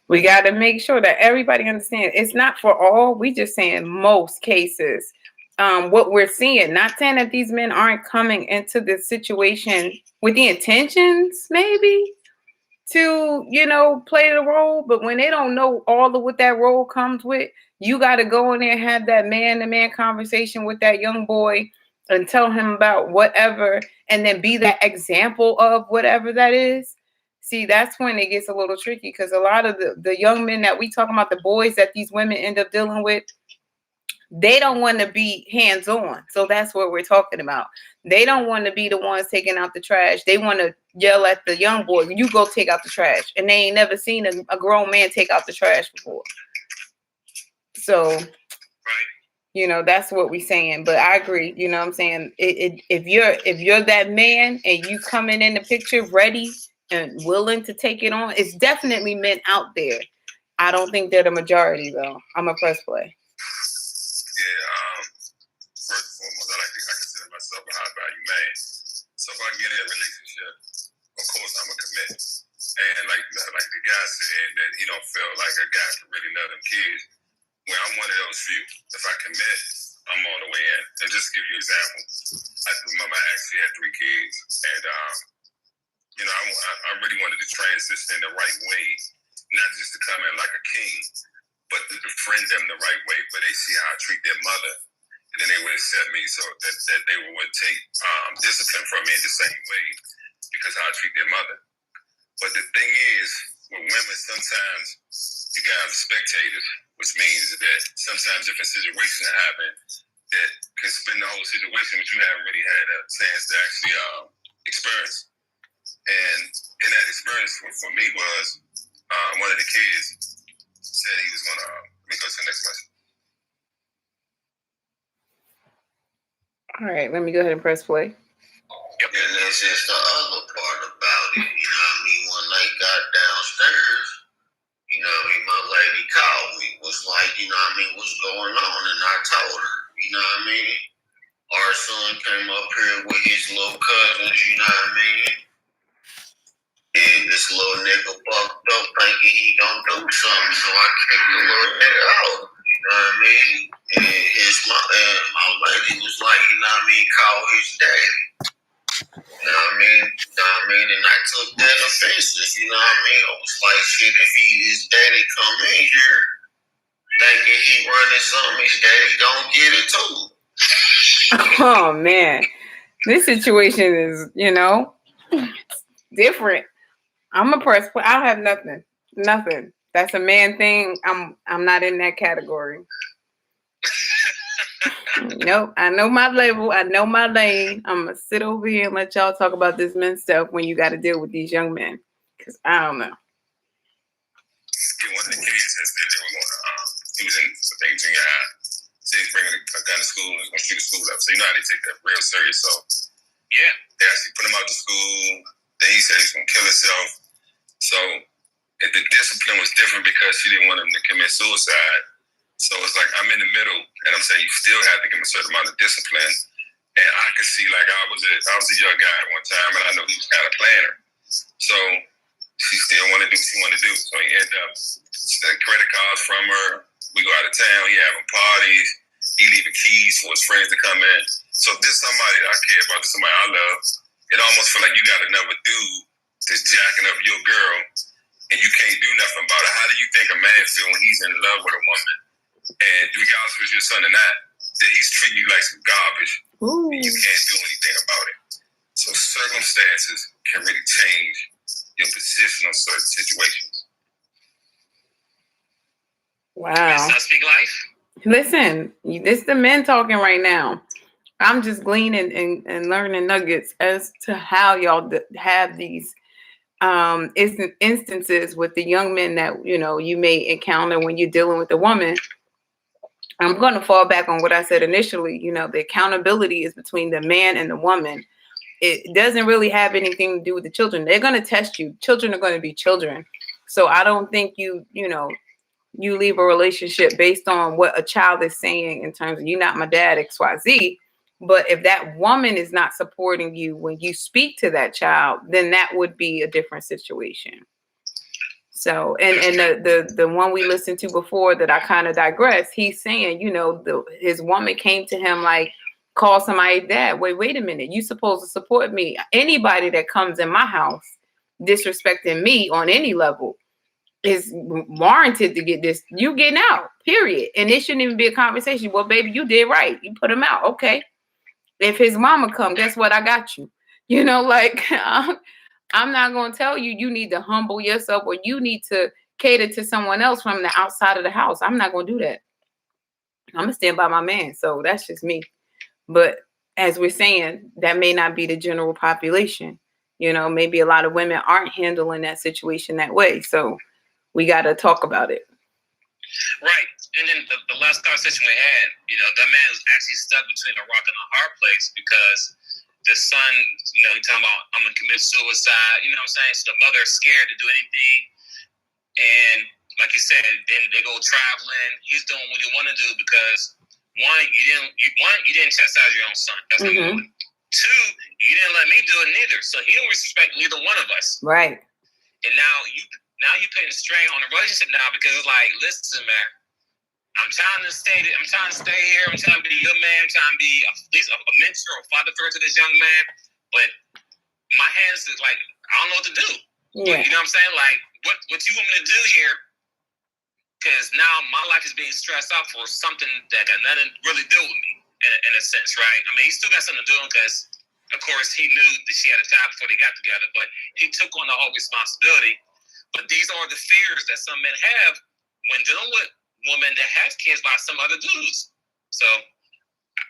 We got to make sure that everybody understands. It's not for all. We just saying most cases. What we're seeing, not saying that these men aren't coming into this situation with the intentions, maybe, to, play the role. But when they don't know all of what that role comes with, you got to go in there and have that man-to-man conversation with that young boy and tell him about whatever, and then be that example of whatever that is. See, that's when it gets a little tricky, because a lot of the young men that we talking about, the boys that these women end up dealing with, they don't want to be hands-on. So that's what we're talking about. They don't want to be the ones taking out the trash. They want to yell at the young boy, you go take out the trash. And they ain't never seen a grown man take out the trash before. So, that's what we're saying. But I agree. You know what I'm saying? If you're that man and you coming in the picture ready and willing to take it on, it's definitely men out there. I don't think they're the majority, though. I'm a press play. First and foremost, I consider myself a high value man. So if I get in a relationship, of course I'm a commit. And like the guy said, that he don't feel like a guy can really love them kids. Well, I'm one of those few. If I commit, I'm all the way in. And just to give you an example, I remember I actually had 3 kids, and I really wanted to transition in the right way, not just to come in like a king, but to befriend them the right way, where they see how I treat their mother. And then they would accept me, so that they would take discipline from me in the same way because how I treat their mother. But the thing is, with women, sometimes you got spectators, which means that sometimes different situations happen that can spin the whole situation, which you haven't really had a chance to actually experience. And in that experience for me was one of the kids said he was going to make us the next message. All right, let me go ahead and press play. Yep. And that's just the other part about it. You know what I mean? When they got downstairs, my lady called me, was like, what's going on? And I told her, our son came up here with his little cousins, and this little nigga bucked up thinking he gonna do something, so I kicked the little nigga out. And my lady was like, call his daddy. And I took that offensive, I was like, shit, if his daddy come in here thinking he running something, his daddy gonna get it too. Oh, man. This situation is, different. I'm a press play. I have nothing. That's a man thing. I'm not in that category. Nope. I know my level. I know my lane. I'm going to sit over here and let y'all talk about this men stuff when you got to deal with these young men. Because I don't know. One of the kids said they were going to, he was in junior high. So he's bringing a gun to school and he's going to shoot the school up. So you know how they take that real serious. So, yeah, they actually put him out to school. Then he said he's going to kill himself. So the discipline was different because she didn't want him to commit suicide. So it's like I'm in the middle, and I'm saying you still have to give him a certain amount of discipline. And I could see, like, I was a young guy at one time, and I know he was kind of planner. So she still want to do what she want to do. So he ended up stealing credit cards from her. We go out of town. He having parties. He leaving keys for his friends to come in. So if this is somebody that I care about, this is somebody I love, it almost feel like you got another dude that's jacking up your girl, and you can't do nothing about it. How do you think a man feel when he's in love with a woman, and regardless if your son or not, that he's treating you like some garbage, and you can't do anything about it? So circumstances can really change your position on certain situations. Wow. I speak life. Listen, this the men talking right now. I'm just gleaning and learning nuggets as to how y'all have these instances with the young men that, you know, you may encounter when you're dealing with a woman. I'm going to fall back on what I said initially. You know, the accountability is between the man and the woman. It doesn't really have anything to do with the children. They're going to test you. Children are going to be children. So I don't think you leave a relationship based on what a child is saying in terms of, you're not my dad, XYZ. But if that woman is not supporting you when you speak to that child, then that would be a different situation. So, and the one we listened to before that I kind of digress, he's saying, you know, his woman came to him like, call somebody dad. Wait a minute. You supposed to support me. Anybody that comes in my house disrespecting me on any level is warranted to get this. You getting out, period. And it shouldn't even be a conversation. Well, baby, you did right. You put him out. Okay. If his mama come, guess what? I got you. You know, like, I'm not going to tell you need to humble yourself or you need to cater to someone else from the outside of the house. I'm not going to do that. I'm going to stand by my man. So that's just me. But as we're saying, that may not be the general population. You know, maybe a lot of women aren't handling that situation that way. So we got to talk about it. Right. And then the last conversation we had, you know, that man was actually stuck between a rock and a hard place because the son, you know, he's talking about, I'm going to commit suicide. You know what I'm saying? So the mother is scared to do anything. And like you said, then they go traveling. He's doing what he want to do because you didn't chastise your own son. That's number one. Two, you didn't let me do it neither. So he don't respect neither one of us. Right. And now you putting a strain on the relationship now because it's like, listen, man, I'm trying to stay here. I'm trying to be your man. I'm trying to be at least a mentor or father figure to this young man. But my hands is like, I don't know what to do. Yeah. You know what I'm saying? Like, what you want me to do here? Because now my life is being stressed out for something that got nothing to really do with me, in a sense, right? I mean, he still got something to do because, of course, he knew that she had a child before they got together, but he took on the whole responsibility. But these are the fears that some men have when dealing with women that have kids by some other dudes. So,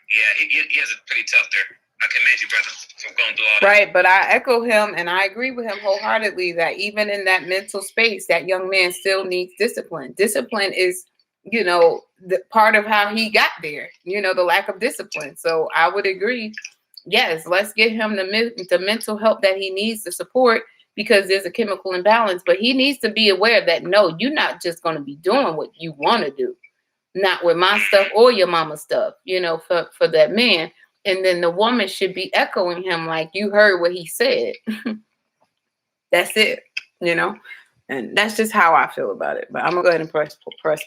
yeah, he has it pretty tough there. I commend you, brother, for going through all that. Right, but I echo him, and I agree with him wholeheartedly that even in that mental space, that young man still needs discipline. Discipline is, you know, the part of how he got there, you know, the lack of discipline. So I would agree. Yes, let's get him the mental help that he needs, to support, because there's a chemical imbalance. But he needs to be aware that, no, you're not just going to be doing what you want to do. Not with my stuff or your mama's stuff, you know, for that man. And then the woman should be echoing him like, you heard what he said. That's it, you know? And that's just how I feel about it. But I'm going to go ahead and press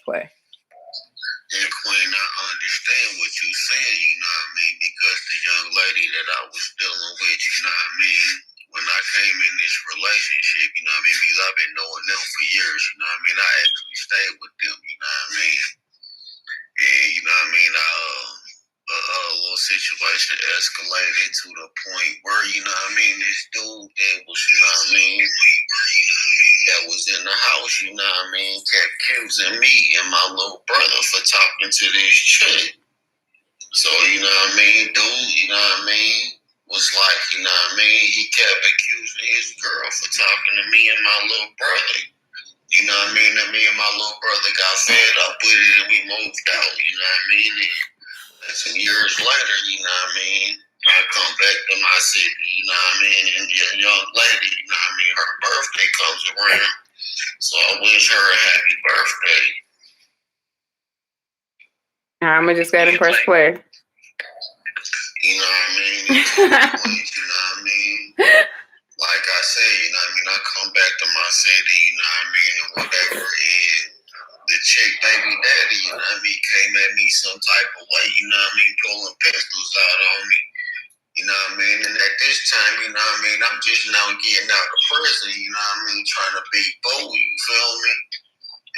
play. And Quinn, I understand what you're saying, you know what I mean? Because the young lady that I was dealing with, you know what I mean? When I came in this relationship, you know what I mean? Because I've been knowing them for years, you know what I mean? I actually stayed with them, you know what I mean? And, you know what I mean? A little situation escalated to the point where, you know what I mean, this dude that was, you know what I mean, that was in the house, you know what I mean, kept accusing me and my little brother for talking to this chick. So, you know what I mean, dude, you know what I mean, was like, you know what I mean, he kept accusing his girl for talking to me and my little brother. You know what I mean, and me and my little brother got fed up with it and we moved out, you know what I mean, and some years later, you know what I mean, I come back to my city, you know what I mean, and the young lady, you know what I mean, her birthday comes around, so I wish her a happy birthday. I'm going to just go ahead and press play. You know what I to the point, you know what I mean? Like I said, you know what I mean? I come back to my city, you know what I mean, and whatever, and the chick baby daddy, you know what I mean, came at me some type of way, you know what I mean, pulling pistols out on me. You know what I mean? And at this time, you know what I mean, I'm just now getting out of prison, you know what I mean, trying to be bold, you feel me?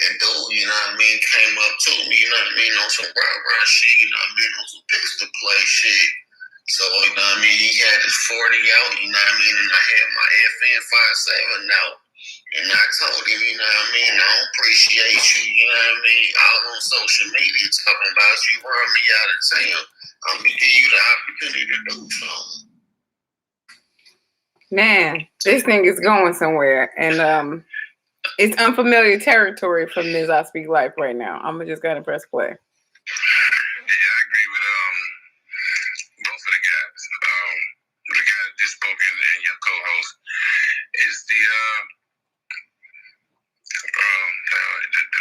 And dude, you know what I mean, came up to me, you know what I mean, on some rah-rah shit, you know what I mean, on some pistol play shit. So, you know what I mean, he had his 40 out, you know what I mean, and I had my FN 57 out. And I told him, you know what I mean, I don't appreciate you, you know what I mean, all on social media talking about you run me out of town. I'm going to give you the opportunity to do something. Man, this thing is going somewhere. And it's unfamiliar territory for Ms. I Speak Life right now. I'm just going to press play. Yeah, I agree with both of the guys. The guy that just spoke and your co-host is the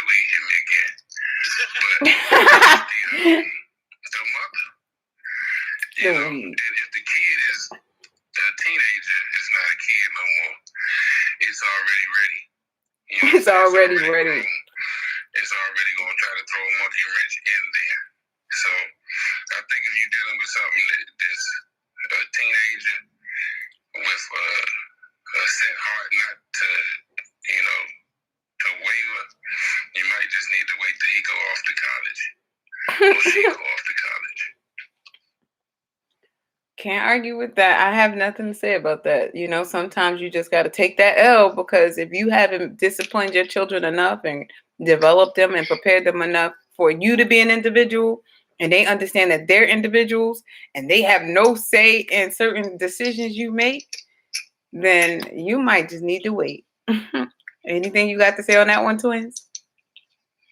lead hit me again. But the mother. You know, if the kid is the teenager, it's not a kid no more. It's already ready. You know, It's already ready. It's already going to try to throw a monkey wrench in there. So I think if you're dealing with something that's a teenager with a set heart not to, you know, to waver, you might just need to wait till he go off to college. Or she go off to college. Can't argue with that. I have nothing to say about that. You know, sometimes you just got to take that L, because if you haven't disciplined your children enough and developed them and prepared them enough for you to be an individual, and they understand that they're individuals and they have no say in certain decisions you make, then you might just need to wait. Anything you got to say on that one, twins?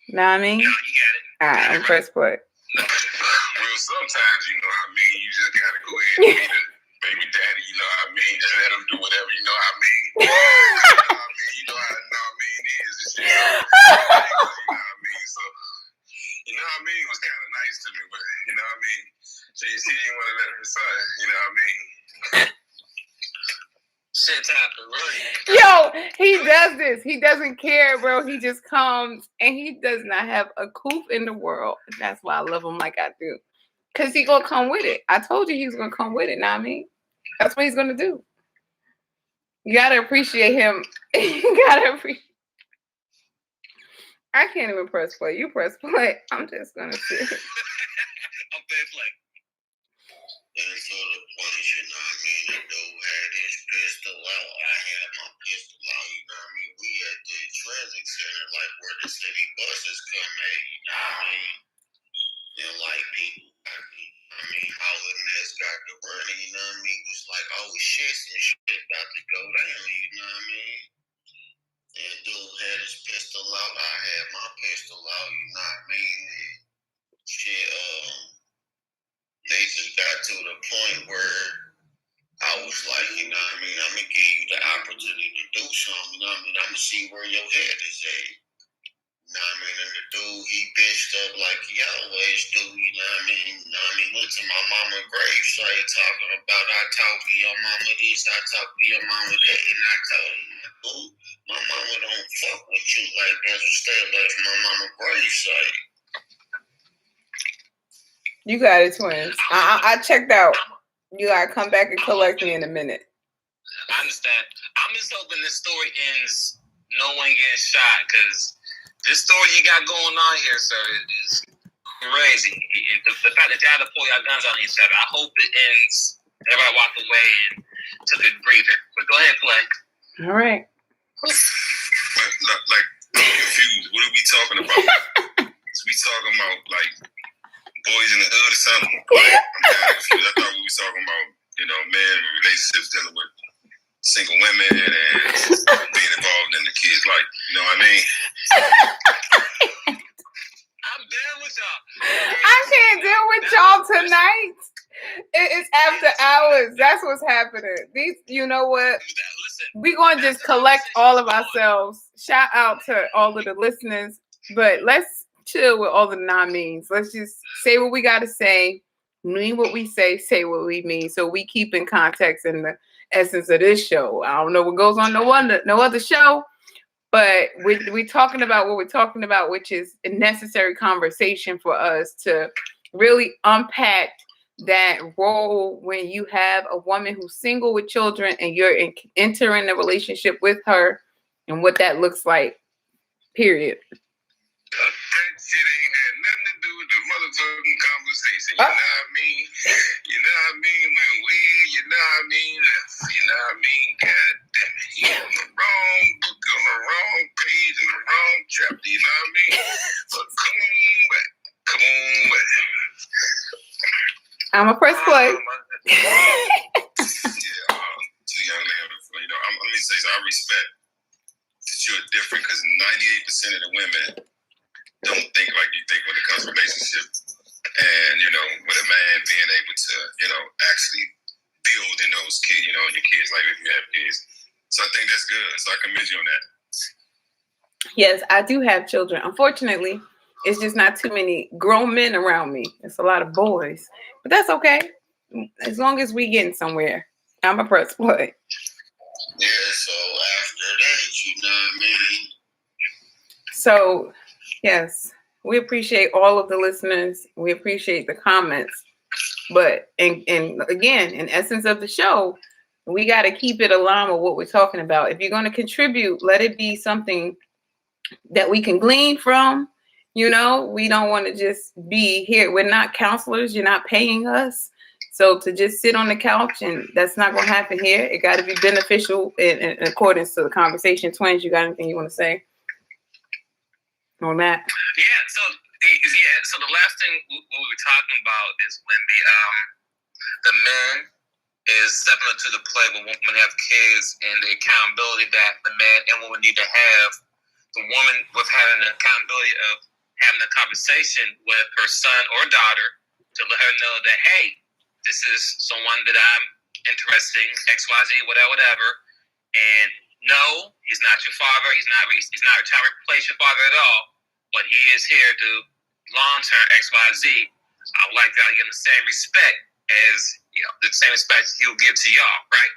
Know what I mean? No, you got it. All right, I'm press play. Well, sometimes, you know what I mean, you just gotta go ahead and be the baby daddy, you know what I mean? Just let him do whatever, you know what I mean? You know what I mean? You know what I mean it is. It's just, you know what I mean? So, you know what I mean? It was kind of nice to me, but, you know what I mean? She didn't want to let her son, you know what I mean? Shit happened, right? Yo, he does this. He doesn't care, bro. He just comes and he does not have a coof in the world. That's why I love him like I do. Because he going to come with it. I told you he was going to come with it. Know what I mean? That's what he's going to do. You got to appreciate him. You got to appreciate. I can't even press play. You press play. I'm just going to sit. I'm playing play. And so the point, you know what I mean? The dude had his pistol out. I had my pistol out, you know what I mean? We at the transit center, like where the city buses come at, you know what I mean? And like people, I mean, hollering that's got the running, you know what I mean? Was like, oh shit, and shit about to go down, you know what I mean? And dude had his pistol out. I had my pistol out, you know what I mean? And shit, they just got to the point where I was like, you know what I mean, I'm going to give you the opportunity to do something, you know what I mean? I'm going to see where your head is at. You know what I mean? And the dude, he bitched up like he always do, you know what I mean? You know what I mean? Went to my mama gravesite talking about, I talk to your mama this, I talk to your mama that, and I told him, dude, my mama don't fuck with you like that, so stay away from my mama gravesite. You got it, twins. I checked out. You got to come back and collect me in a minute. I understand. I'm just hoping this story ends no one gets shot, because this story you got going on here, sir, is crazy. The fact that you had to pull your guns on each other, I hope it ends. Everybody walked away and took a breather. But go ahead, play. All right. Like, I'm confused. What are we talking about? Is we talking about, like, boys in the hood or something? Like, I'm kind of confused. I thought we was talking about, you know, men and relationships dealing with single women and being involved in the kids' life. You know what I mean? I'm down with y'all. I can't deal with y'all tonight. It's after hours. That's what's happening. These, you know what? Listen, We're going to just collect all of ourselves. Shout out to all of the listeners. But let's chill with all the non-means. Let's just say what we got to say. mean what we say what we mean. So we keep in context in the essence of this show. I don't know what goes on no other show, but we're talking about what we're talking about, which is a necessary conversation for us to really unpack that role when you have a woman who's single with children and you're entering a relationship with her and what that looks like, period. That shit ain't had nothing to do with the motherfucking conversation. You know what I mean? You know what I mean? When you know what I mean? You know what I mean? God damn it. You on the wrong book, on the wrong page, in the wrong chapter. You know what I mean? So come on back. Come on back. I'm a press play. Yeah, too young now. You know, let me say so. I respect that you're different because 98% of the women don't think like you think when it comes to relationships. And, you know, with a man being able to, you know, actually build in those kids, you know, your kids, like if you have kids. So I think that's good. So I commend you on that. Yes, I do have children. Unfortunately, it's just not too many grown men around me. It's a lot of boys. But that's okay. As long as we getting somewhere. I'm a press play. Yeah, so after that, you know what I mean? So, yes, we appreciate all of the listeners. We appreciate the comments. But, and again, in essence of the show, we got to keep it aligned with what we're talking about. If you're going to contribute, let it be something that we can glean from. You know, we don't want to just be here. We're not counselors. You're not paying us. So to just sit on the couch, and that's not going to happen here. It got to be beneficial in accordance to the conversation. Twins, you got anything you want to say on that? Yeah. So the last thing we were talking about is when the man is stepping up to the plate when women have kids, and the accountability that the man and woman need to have. The woman with having the accountability of having a conversation with her son or daughter to let her know that, hey, this is someone that I'm interested in, XYZ, whatever. And no, he's not your father. He's not trying to replace your father at all. But he is here to long-term XYZ. I would like y'all to give him the same respect as, you know, the same respect he'll give to y'all, right?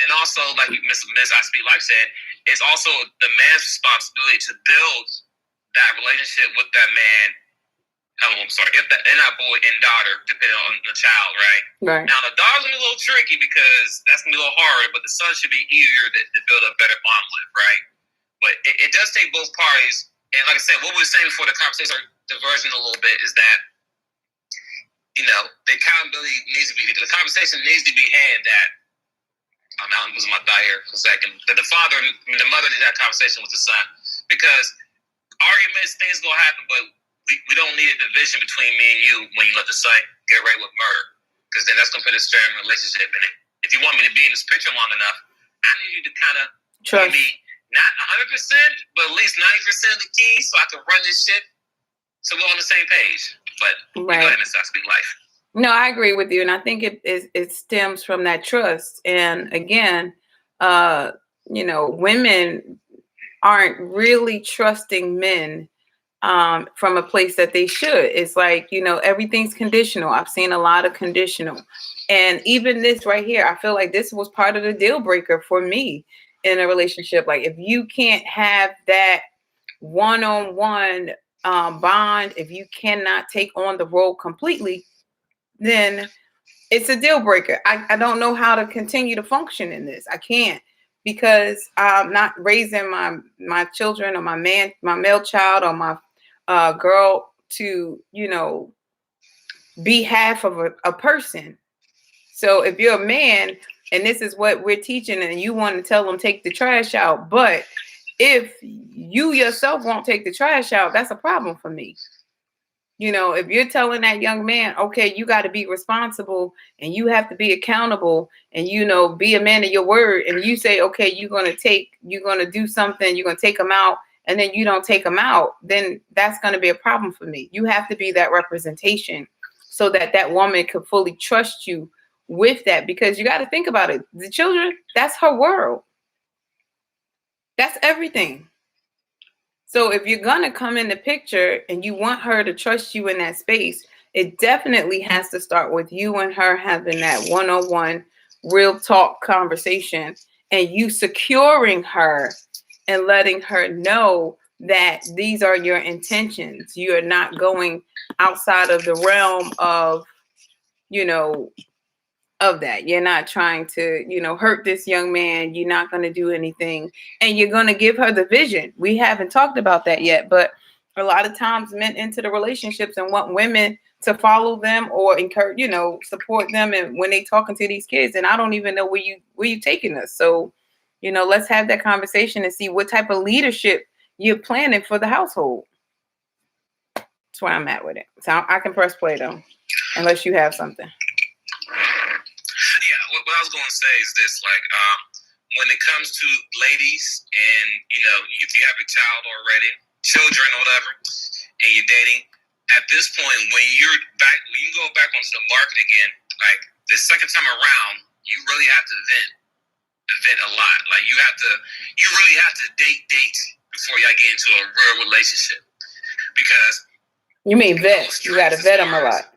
And also, like Miss I Speak Life said, it's also the man's responsibility to build that relationship with that man. If that boy and daughter, depending on the child, right? Right. Now, the daughter's gonna be a little tricky because that's gonna be a little harder, but the son should be easier to build a better bond with, right? But it does take both parties. And like I said, what we were saying before the conversation diverging a little bit is that, you know, the accountability the conversation needs to be had that, I'm out losing my thought here for a second, that the mother needs that conversation with the son. Because arguments, things gonna happen, but we don't need a division between me and you when you let the son get away with murder. Because then that's gonna put a strain in the relationship. And if you want me to be in this picture long enough, I need you to kind of give me not 100%, but at least 90% of the keys so I can run this shit so we're on the same page. But right. Go ahead, Mr. I Speak Life. No, I agree with you. And I think it stems from that trust. And again, you know, women aren't really trusting men from a place that they should. It's like, you know, everything's conditional. I've seen a lot of conditional. And even this right here, I feel like this was part of the deal breaker for me in a relationship. Like, if you can't have that one-on-one bond, if you cannot take on the role completely, then it's a deal breaker. I don't know how to continue to function in this. I can't, because I'm not raising my children or my male child or my girl to, you know, be half of a person. So if you're a man and this is what we're teaching and you want to tell them take the trash out, but if you yourself won't take the trash out, that's a problem for me. You know, if you're telling that young man, okay, you got to be responsible and you have to be accountable and, you know, be a man of your word, and you say, okay, you're going to do something, you're going to take them out, and then you don't take them out, then that's going to be a problem for me. You have to be that representation so that that woman could fully trust you with that, because you got to think about it. The children, that's her world. That's everything. So if you're going to come in the picture and you want her to trust you in that space, it definitely has to start with you and her having that one-on-one real talk conversation, and you securing her and letting her know that these are your intentions. You are not going outside of the realm of, you know, of that. You're not trying to, you know, hurt this young man. You're not going to do anything, and you're going to give her the vision. We haven't talked about that yet, but a lot of times men enter the relationships and want women to follow them or encourage, you know, support them. And when they talking to these kids, and I don't even know where you taking us. So, you know, let's have that conversation and see what type of leadership you're planning for the household. That's where I'm at with it. So I can press play though, unless you have something. Yeah, what I was going to say is this, like, when it comes to ladies and, you know, if you have a child already, children or whatever, and you're dating, at this point, when you go back onto the market again, like, the second time around, you really have to vent a lot. Like, you really have to date before y'all get into a real relationship. Because you mean vet? You got to vet them a lot.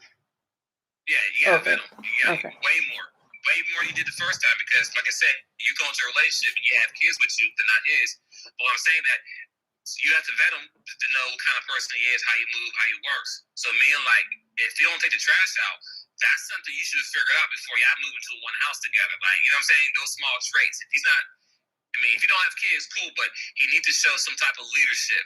Yeah, you got to vet them. You got Okay. way more than you did the first time. Because, like I said, you go into a relationship and you have kids with you, they're not his. But I'm saying that you have to vet him to know what kind of person he is, how he moves, how he works. So, meaning, like, if he don't take the trash out, that's something you should have figured out before y'all move into one house together. Like, you know what I'm saying? Those small traits. If he's not, I mean, if you don't have kids, cool, but he needs to show some type of leadership.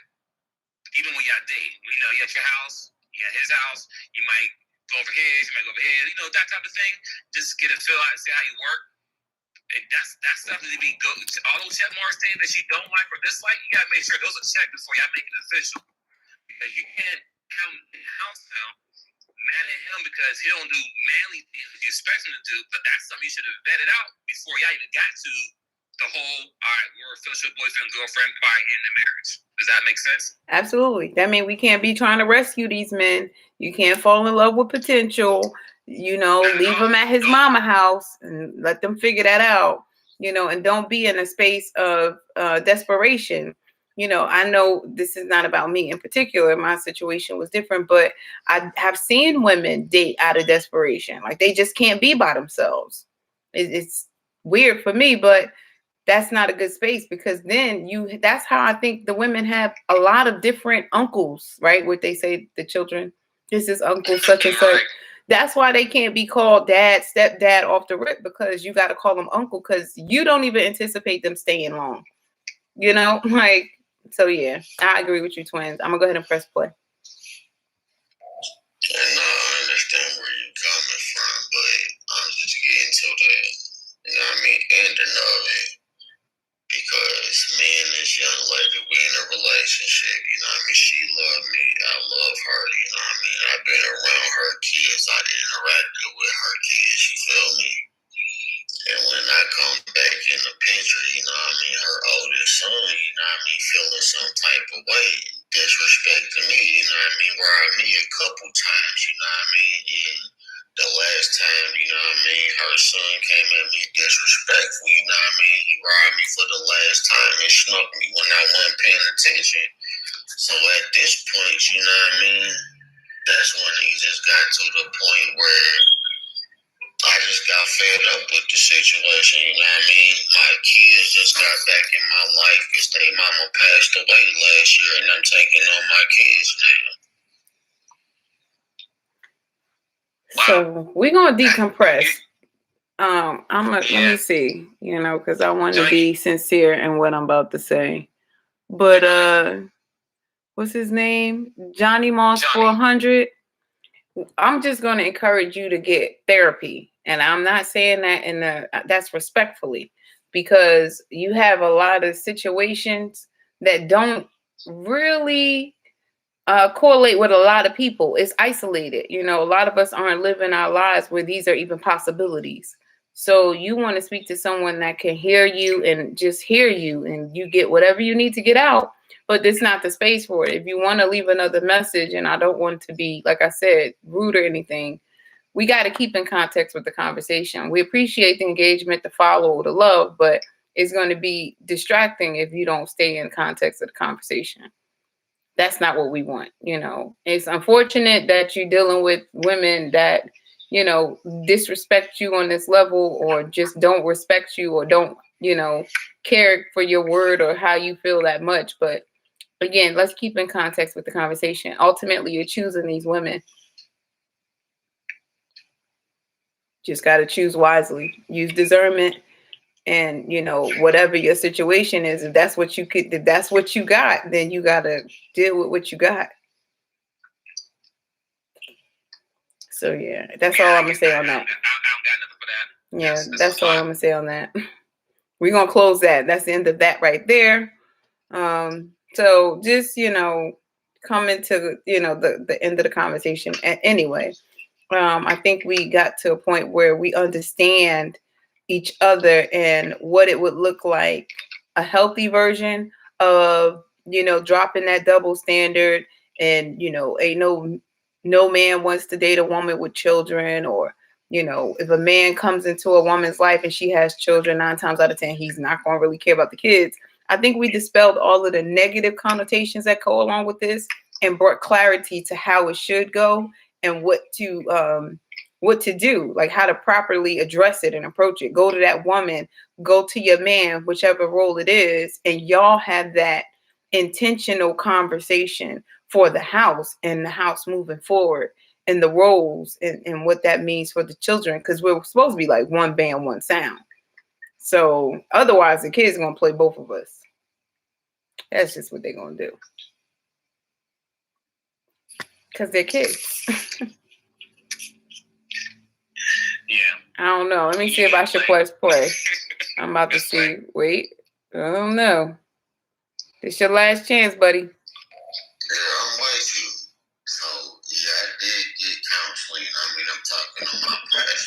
Even when y'all date, you know, you at your house, you at his house, you might go over here, you might go over here, you know, that type of thing. Just get a feel out and see how you work. And that's stuff that be go. All those check marks saying that you don't like or dislike, you gotta make sure those are checked before y'all make it official. Because you can't have him in the house now, mad at him because he don't do manly things that you expect him to do. But that's something you should have vetted out before y'all even got to the whole, all right, we're official boyfriend, girlfriend by in the marriage. Does that make sense? Absolutely. That means we can't be trying to rescue these men. You can't fall in love with potential. You know, leave them at his mama house and let them figure that out. You know, and don't be in a space of desperation. You know, I know this is not about me in particular. My situation was different, but I have seen women date out of desperation. Like they just can't be by themselves. It's weird for me, but that's not a good space because then that's how I think the women have a lot of different uncles, right? What they say, the children, this is uncle such and such. That's why they can't be called dad, stepdad off the rip because you got to call them uncle because you don't even anticipate them staying long. You know, like, so yeah, I agree with you, twins. I'm gonna go ahead and press play. And I understand where you're coming from, but I'm just getting to the, you know what I mean, ending of it. Because me and this young lady, we in a relationship, you know what I mean? She loved me, I love her, you know what I mean? I've been around her kids, I interacted with her kids, you feel me? And when I come back in the picture, you know what I mean, her oldest son, you know what I mean, feeling some type of way, disrespect to me, you know what I mean, robbed me a couple times, you know what I mean? And the last time, you know what I mean, her son came at me disrespectful, you know what I mean? He robbed me for the last time and snuck me when I wasn't paying attention. So at this point, you know what I mean, that's when he just got to the point where I just got fed up with the situation, you know what I mean? My kids just got back in my life because their mama passed away last year and I'm taking on my kids now. So we're gonna decompress. Let me see, you know, because I want to be sincere in what I'm about to say. But what's his name? Johnny Moss 400. I'm just gonna encourage you to get therapy, and I'm not saying that that's respectfully, because you have a lot of situations that don't really correlate with a lot of people. It's isolated. You know, a lot of us aren't living our lives where these are even possibilities. So you want to speak to someone that can hear you and just hear you, and you get whatever you need to get out. But this is not the space for it. If you want to leave another message, and I don't want to be, like I said, rude or anything, we got to keep in context with the conversation. We appreciate the engagement, the follow, the love, but it's going to be distracting if you don't stay in context of the conversation. that's not what we want. It's unfortunate that you're dealing with women that, disrespect you on this level, or just don't respect you, or don't, care for your word or how you feel that much. But again, let's keep in context with the conversation. Ultimately, you're choosing these women. Just got to choose wisely, use discernment, and whatever your situation is, if that's what you got, then you got to deal with what you got. So yeah, that's all I'm gonna say on that. I don't got nothing for that. Yeah, that's all I'm gonna say on that. We're gonna close that. That's the end of that right there. So just coming to the end of the conversation. Anyway, I think we got to a point where we understand each other and what it would look like, a healthy version of dropping that double standard, and ain't no man wants to date a woman with children, or if a man comes into a woman's life and she has children, 9 times out of 10 he's not going to really care about the kids. I think we dispelled all of the negative connotations that go along with this and brought clarity to how it should go and what to do, like how to properly address it and approach it. Go to that woman, go to your man, whichever role it is, and y'all have that intentional conversation for the house and the house moving forward, and the roles and what that means for the children, because we're supposed to be like one band, one sound. So otherwise the kids are going to play both of us. That's just what they're going to do, because they're kids. Yeah. I don't know. Let me see if I should press play. I'm about to see. Wait. I don't know. It's your last chance, buddy. Yeah, I'm with you. So, yeah, I did get counseling. I mean, I'm talking on my past,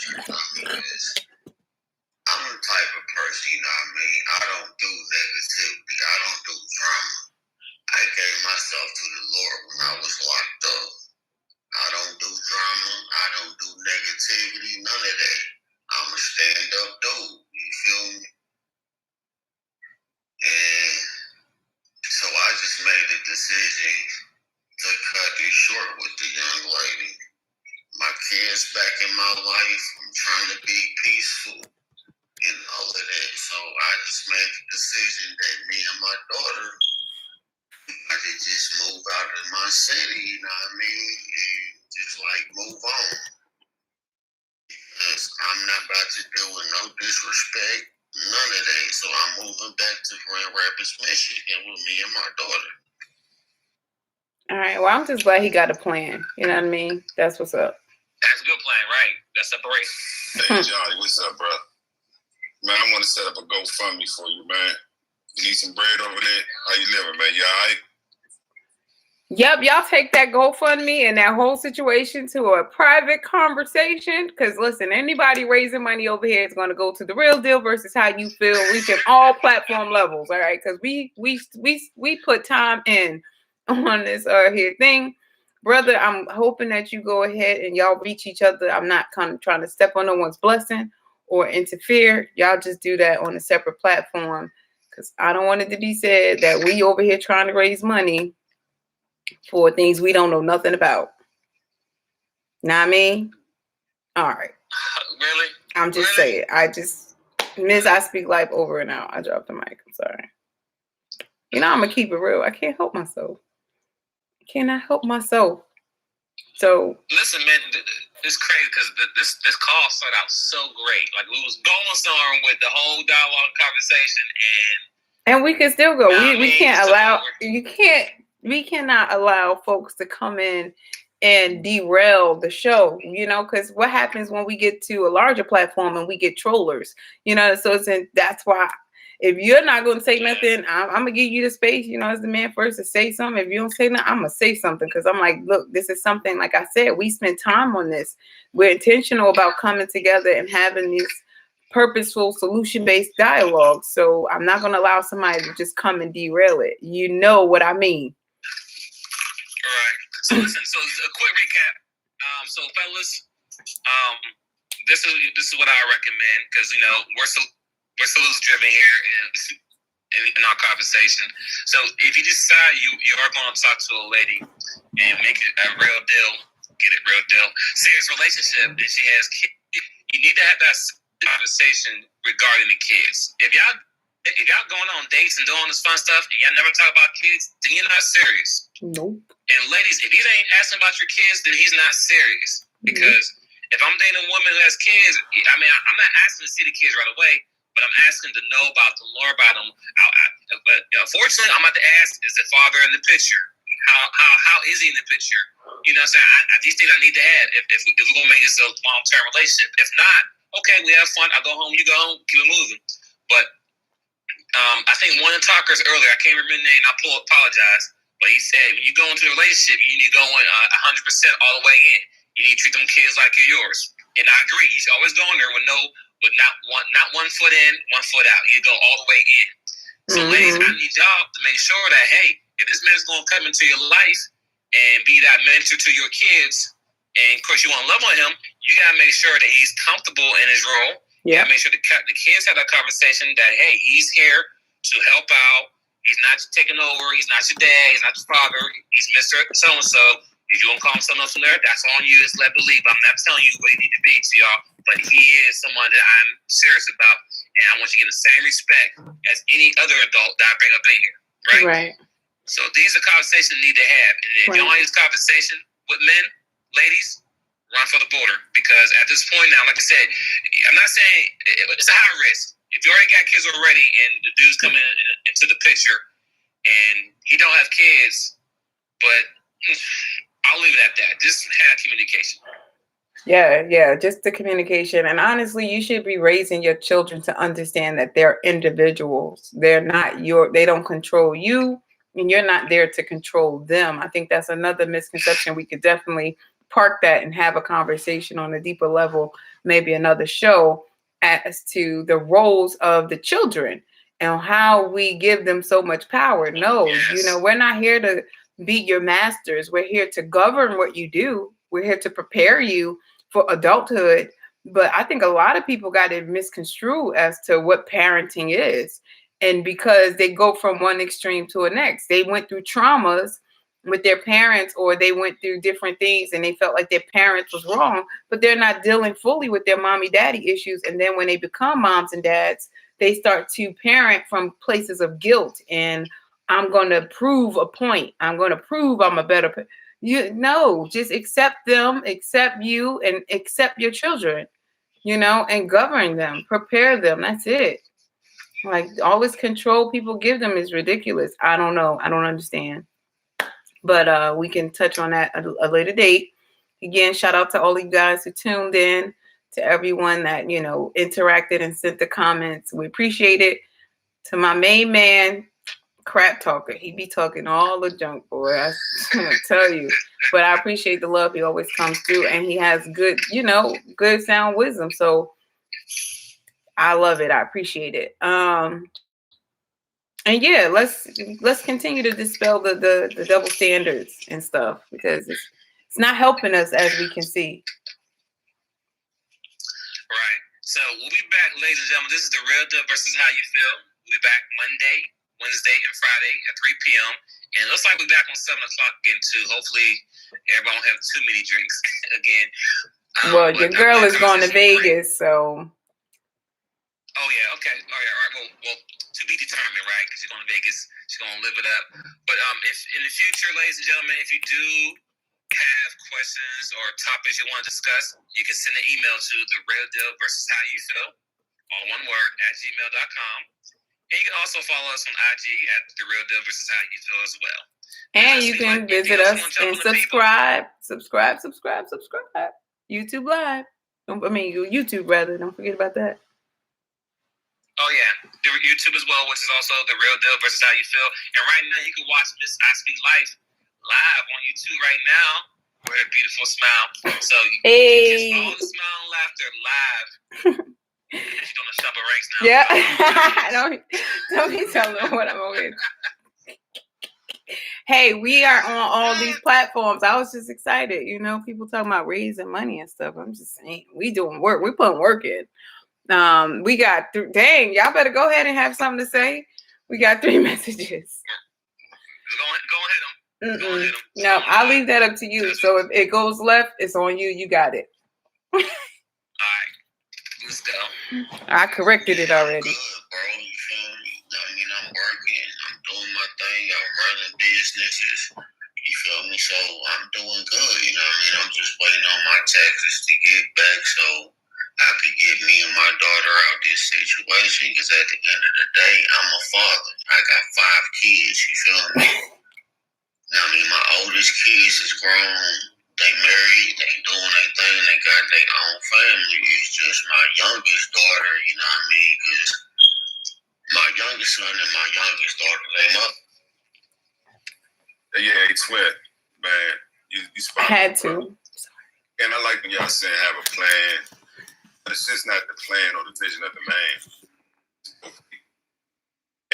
I'm the type of person, I don't do negativity. I don't do drama. I gave myself to the Lord when I was locked up. I don't do drama. I don't do negativity. None of that. I'm a stand-up dude. You feel me? And so I just made a decision to cut it short with the young lady. My kids back in my life. I'm trying to be peaceful and all of that. So I just made the decision that me and my daughter, I could just move out of my city, you know what I mean? And just like move on. Because I'm not about to deal with no disrespect, none of that. So I'm moving back to Grand Rapids, Michigan with me and my daughter. All right. Well, I'm just glad he got a plan. You know what I mean? That's what's up. That's a good plan, right? That's separation. Hey, Johnny, what's up, bro? Man, I want to set up a GoFundMe for you, man. You need some bread over there? How you living, man? You all right? Yep, y'all take that GoFundMe and that whole situation to a private conversation. Because listen, anybody raising money over here is going to go to The Real Deal versus How You Feel, reaching all platform levels. All right, because we put time in on this here thing, brother. I'm hoping that you go ahead and y'all reach each other. I'm not kind of trying to step on no one's blessing or interfere. Y'all just do that on a separate platform, because I don't want it to be said that we over here trying to raise money for things we don't know nothing about. Know what I mean? All right. Really? I'm just saying. I speak life over and out. I dropped the mic. I'm sorry. I'm going to keep it real. I can't help myself. I cannot help myself. So. Listen, man, it's crazy because this call started out so great. Like, we was going somewhere with the whole dialogue conversation, and we can still go. We can't allow, we cannot allow folks to come in and derail the show, because what happens when we get to a larger platform and we get trollers, so that's why if you're not going to say nothing, I'm going to give you the space, as the man first, to say something. If you don't say nothing, I'm going to say something, because I'm like, look, this is something, like I said, we spend time on this. We're intentional about coming together and having these purposeful, solution-based dialogue. So I'm not going to allow somebody to just come and derail it. You know what I mean? All right. So listen. So a quick recap. So fellas, this is what I recommend, because we're solution driven here, and in our conversation. So if you decide you are going to talk to a lady and make it a real deal, serious relationship, and she has kids, you need to have that conversation regarding the kids. If y'all going on dates and doing this fun stuff and y'all never talk about kids, then you're not serious. Nope. And ladies, if you ain't asking about your kids, then he's not serious. Because if I'm dating a woman who has kids, I mean, I'm not asking to see the kids right away, but I'm asking to know about them, more about them. But unfortunately, I'm about to ask, is the father in the picture? How is he in the picture? You know what I'm saying? These things I need to have if we're going to make this a long-term relationship. If not, okay, we have fun. I go home, you go home, keep it moving. But I think one of the talkers earlier, I can't remember the name, I apologize, but he said when you go into a relationship, you need to go in 100% all the way in. You need to treat them kids like you're yours. And I agree. You should always go in there with not one foot in, 1 foot out. You go all the way in. So, ladies, I need y'all to make sure that, hey, if this man's going to come into your life and be that mentor to your kids, and of course you want to love on him, you got to make sure that he's comfortable in his role. You got to make sure the kids have that conversation that, hey, he's here to help out. He's not taking over. He's not your dad. He's not your father. He's Mr. So-and-so. If you want to call him something else from there, that's on you. It's let believe. I'm not telling you what he need to be to y'all, but he is someone that I'm serious about, and I want you to get the same respect as any other adult that I bring up in here, right? Right. So these are conversations you need to have, and if you don't have this conversation with men, ladies, run for the border, because at this point now, like I said, I'm not saying it's a high risk. If you already got kids already, and the dude's coming into the picture, and he don't have kids, but I'll leave it at that. Just have communication. Yeah, just the communication. And honestly, you should be raising your children to understand that they're individuals. They're not they don't control you, and you're not there to control them. I think that's another misconception. We could definitely park that and have a conversation on a deeper level, maybe another show, as to the roles of the children and how we give them so much power. No, we're not here to be your masters. We're here to govern what you do. We're here to prepare you for adulthood. But I think a lot of people got it misconstrued as to what parenting is. And because they go from one extreme to the next, they went through traumas with their parents, or they went through different things and they felt like their parents was wrong, but they're not dealing fully with their mommy daddy issues. And then when they become moms and dads, they start to parent from places of guilt and I'm going to prove a point. I'm going to prove I'm a better just accept them, accept you, and accept your children, and govern them, prepare them. That's it. Like, all this control people give them is ridiculous. I don't know. I don't understand. But we can touch on that at a later date. Again, shout out to all you guys who tuned in, to everyone that, interacted and sent the comments. We appreciate it. To my main man, crap talker. He be talking all the junk, boy. I tell you. But I appreciate the love he always comes through, and he has good, good sound wisdom. So I love it. I appreciate it. And yeah, let's continue to dispel the double standards and stuff, because it's not helping us, as we can see. Right. So we'll be back, ladies and gentlemen. This is The Real Deal versus How You Feel. We'll be back Monday, Wednesday, and Friday at 3 p.m. And it looks like we'll be back on 7 o'clock again, too. Hopefully, everybody won't have too many drinks again. Well, your girl is going to Vegas, so. Oh, yeah. Okay. All right. Well, to be determined, right? Because she's going to Vegas. She's going to live it up. But if in the future, ladies and gentlemen, if you do have questions or topics you want to discuss, you can send an email to The Real Deal versus How You Feel, all one word, @gmail.com. And you can also follow us on IG at The Real Deal versus How You Feel as well. And you can visit us and subscribe. YouTube Live. YouTube rather. Don't forget about that. Oh, yeah. The YouTube as well, which is also The Real Deal versus How You Feel. And right now, you can watch Miss I Speak Life live on YouTube right now with her beautiful smile. So you can catch all the smile and laughter live. She's doing the Shabba Ranks now. Yeah. don't be telling them what I'm over here. Hey, we are on all these platforms. I was just excited. People talking about raising money and stuff. I'm just saying, we doing work. We putting work in. We got dang, y'all better go ahead and have something to say. We got 3 messages. Go ahead, Go ahead. No, I'll leave that up to you. So if it goes left, it's on you. You got it. All right, let's go. I corrected it already. Good, bro. You feel me? I mean, I'm working. I'm doing my thing. I'm running businesses. You feel me? So I'm doing good. You know what I mean? I'm just waiting on my taxes to get back so I could get me and my daughter out this situation. Because at the end of the day, I'm a father. I got 5 kids. You feel me? You know what I mean? My oldest kids is grown. They married. They doing their thing. They got their own family. It's just my youngest daughter. You know what I mean? Because my youngest son and my youngest daughter, they up. Yeah, he twin, man. You spot Had on, to. bro. And I like when y'all saying have a plan. But it's just not the plan or the vision of the man.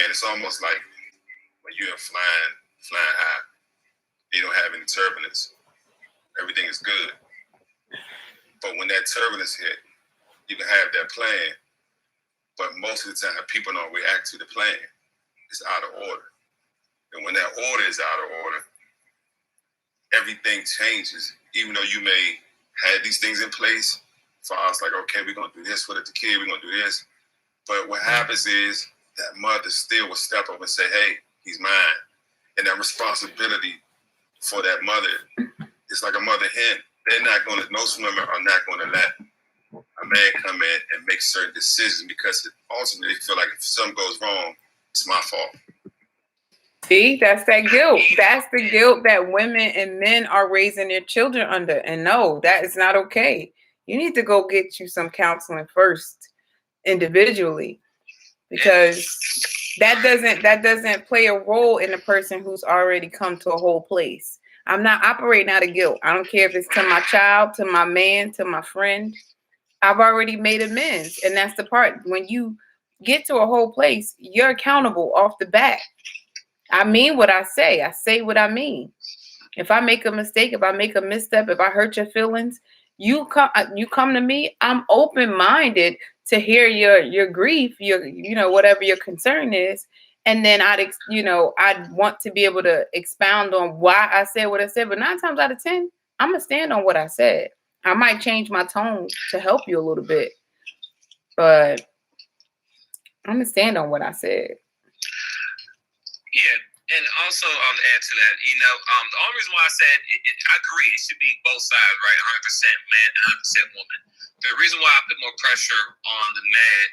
And it's almost like when you're flying high, you don't have any turbulence. Everything is good. But when that turbulence hit, you can have that plan. But most of the time, people don't react to the plan. It's out of order. And when that order is out of order, everything changes. Even though you may have these things in place, for us, like, okay, we're going to do this for the kid, we're going to do this. But what happens is that mother still will step up and say, hey, he's mine. And that responsibility for that mother, it's like a mother hen. They're not going to, most women are not going to let a man come in and make certain decisions because ultimately they feel like if something goes wrong, it's my fault. See, that's that guilt. That's the guilt that women and men are raising their children under. And no, that is not okay. You need to go get you some counseling first, individually, because that doesn't play a role in the person who's already come to a whole place. I'm not operating out of guilt. I don't care if it's to my child, to my man, to my friend. I've already made amends. And that's the part. When you get to a whole place, you're accountable off the bat. I mean what I say. I say what I mean. If I make a mistake, if I make a misstep, if I hurt your feelings, you come to me. I'm open-minded to hear your grief, your whatever your concern is, and then I'd want to be able to expound on why I said what I said. But 9 times out of 10, I'm gonna stand on what I said. I might change my tone to help you a little bit, but I'm gonna stand on what I said. Yeah, and also to add to that, the only reason why I said I agree, it should be both sides, right? 100% man, 100% woman. The reason why I put more pressure on the man,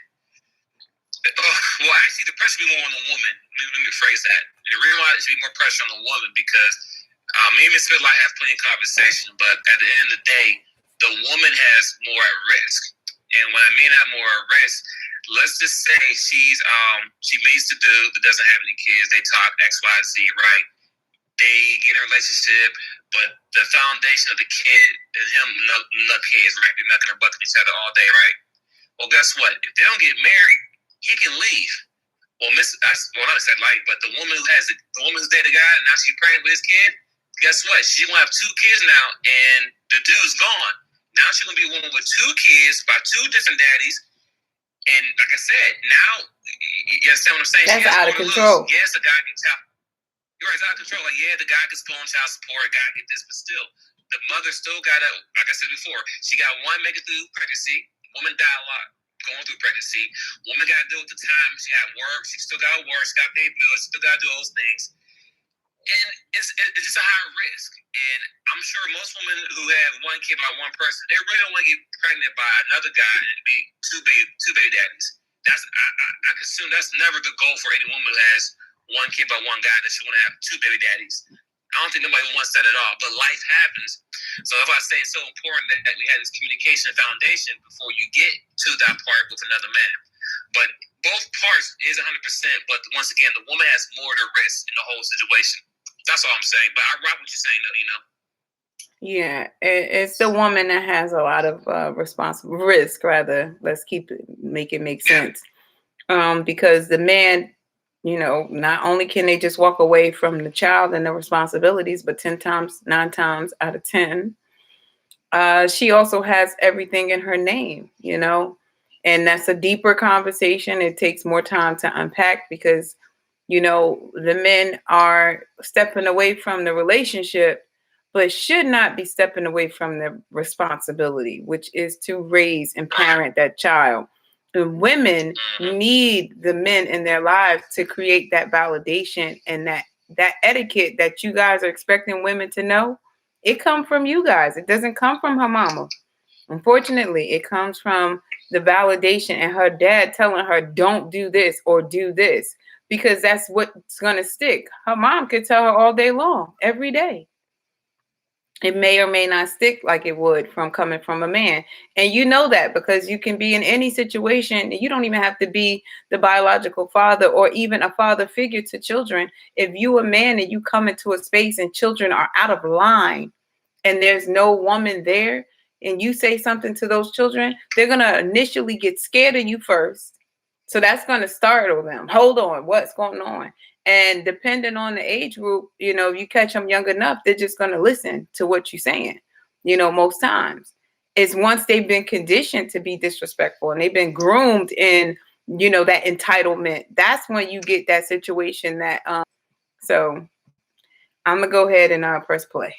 actually, the pressure should be more on the woman. Let me phrase that. The reason why it should be more pressure on the woman because me and Ms. Spitlight have plenty of conversation, but at the end of the day, the woman has more at risk. And when I mean that more at risk, let's just say she meets the dude that doesn't have any kids. They talk X, Y, Z, right? They get in a relationship, but the foundation of the kid is him no kids, right? They're not gonna buck each other all day, right? Well, guess what? If they don't get married, he can leave. Well, not said like, but the woman who's dated the guy and now she's pregnant with his kid. Guess what? She's gonna have 2 kids now, and the dude's gone. Now she's gonna be a woman with 2 kids by 2 different daddies. And like I said, now you understand what I'm saying? That's out of control. Yes, the guy gets out. You're right, it's out of control. Like, yeah, the guy gets put on child support, guy get this, but still, the mother still gotta, like I said before, she got one making through pregnancy. Woman died a lot going through pregnancy. Woman got to deal with the time. She got work. She still got to work. She got to pay bills. She still got to do those things. And it's just a higher risk. And I'm sure most women who have one kid by one person, they really don't want to get pregnant by another guy and be two baby daddies. I assume that's never the goal for any woman who has one kid by one guy, that she want to have 2 baby daddies. I don't think nobody wants that at all. But life happens. So if I say it's so important that we have this communication foundation before you get to that part with another man. But both parts is 100%. But once again, the woman has more to risk in the whole situation. That's all I'm saying. But I rock what you're saying, though, Yeah, it's the woman that has a lot of responsible risk, rather. Let's make it make sense. Because the man, not only can they just walk away from the child and the responsibilities, but 9 times out of 10, she also has everything in her name, and that's a deeper conversation. It takes more time to unpack because You know, the men are stepping away from the relationship, but should not be stepping away from their responsibility, which is to raise and parent that child. The women need the men in their lives to create that validation and that etiquette that you guys are expecting women to know. It comes from you guys. It doesn't come from her mama. Unfortunately, it comes from the validation and her dad telling her, don't do this or do this, because that's what's going to stick. Her mom could tell her all day long, every day. It may or may not stick like it would from coming from a man. And you know that because you can be in any situation. You don't even have to be the biological father or even a father figure to children. If you a man and you come into a space and children are out of line and there's no woman there, and you say something to those children, they're going to initially get scared of you first. So that's going to startle them. Hold on, what's going on? And depending on the age group, you know, if you catch them young enough, they're just going to listen to what you're saying. You know, most times it's once they've been conditioned to be disrespectful and they've been groomed in, you know, that entitlement. That's when you get that situation that, so I'm going to go ahead and press play.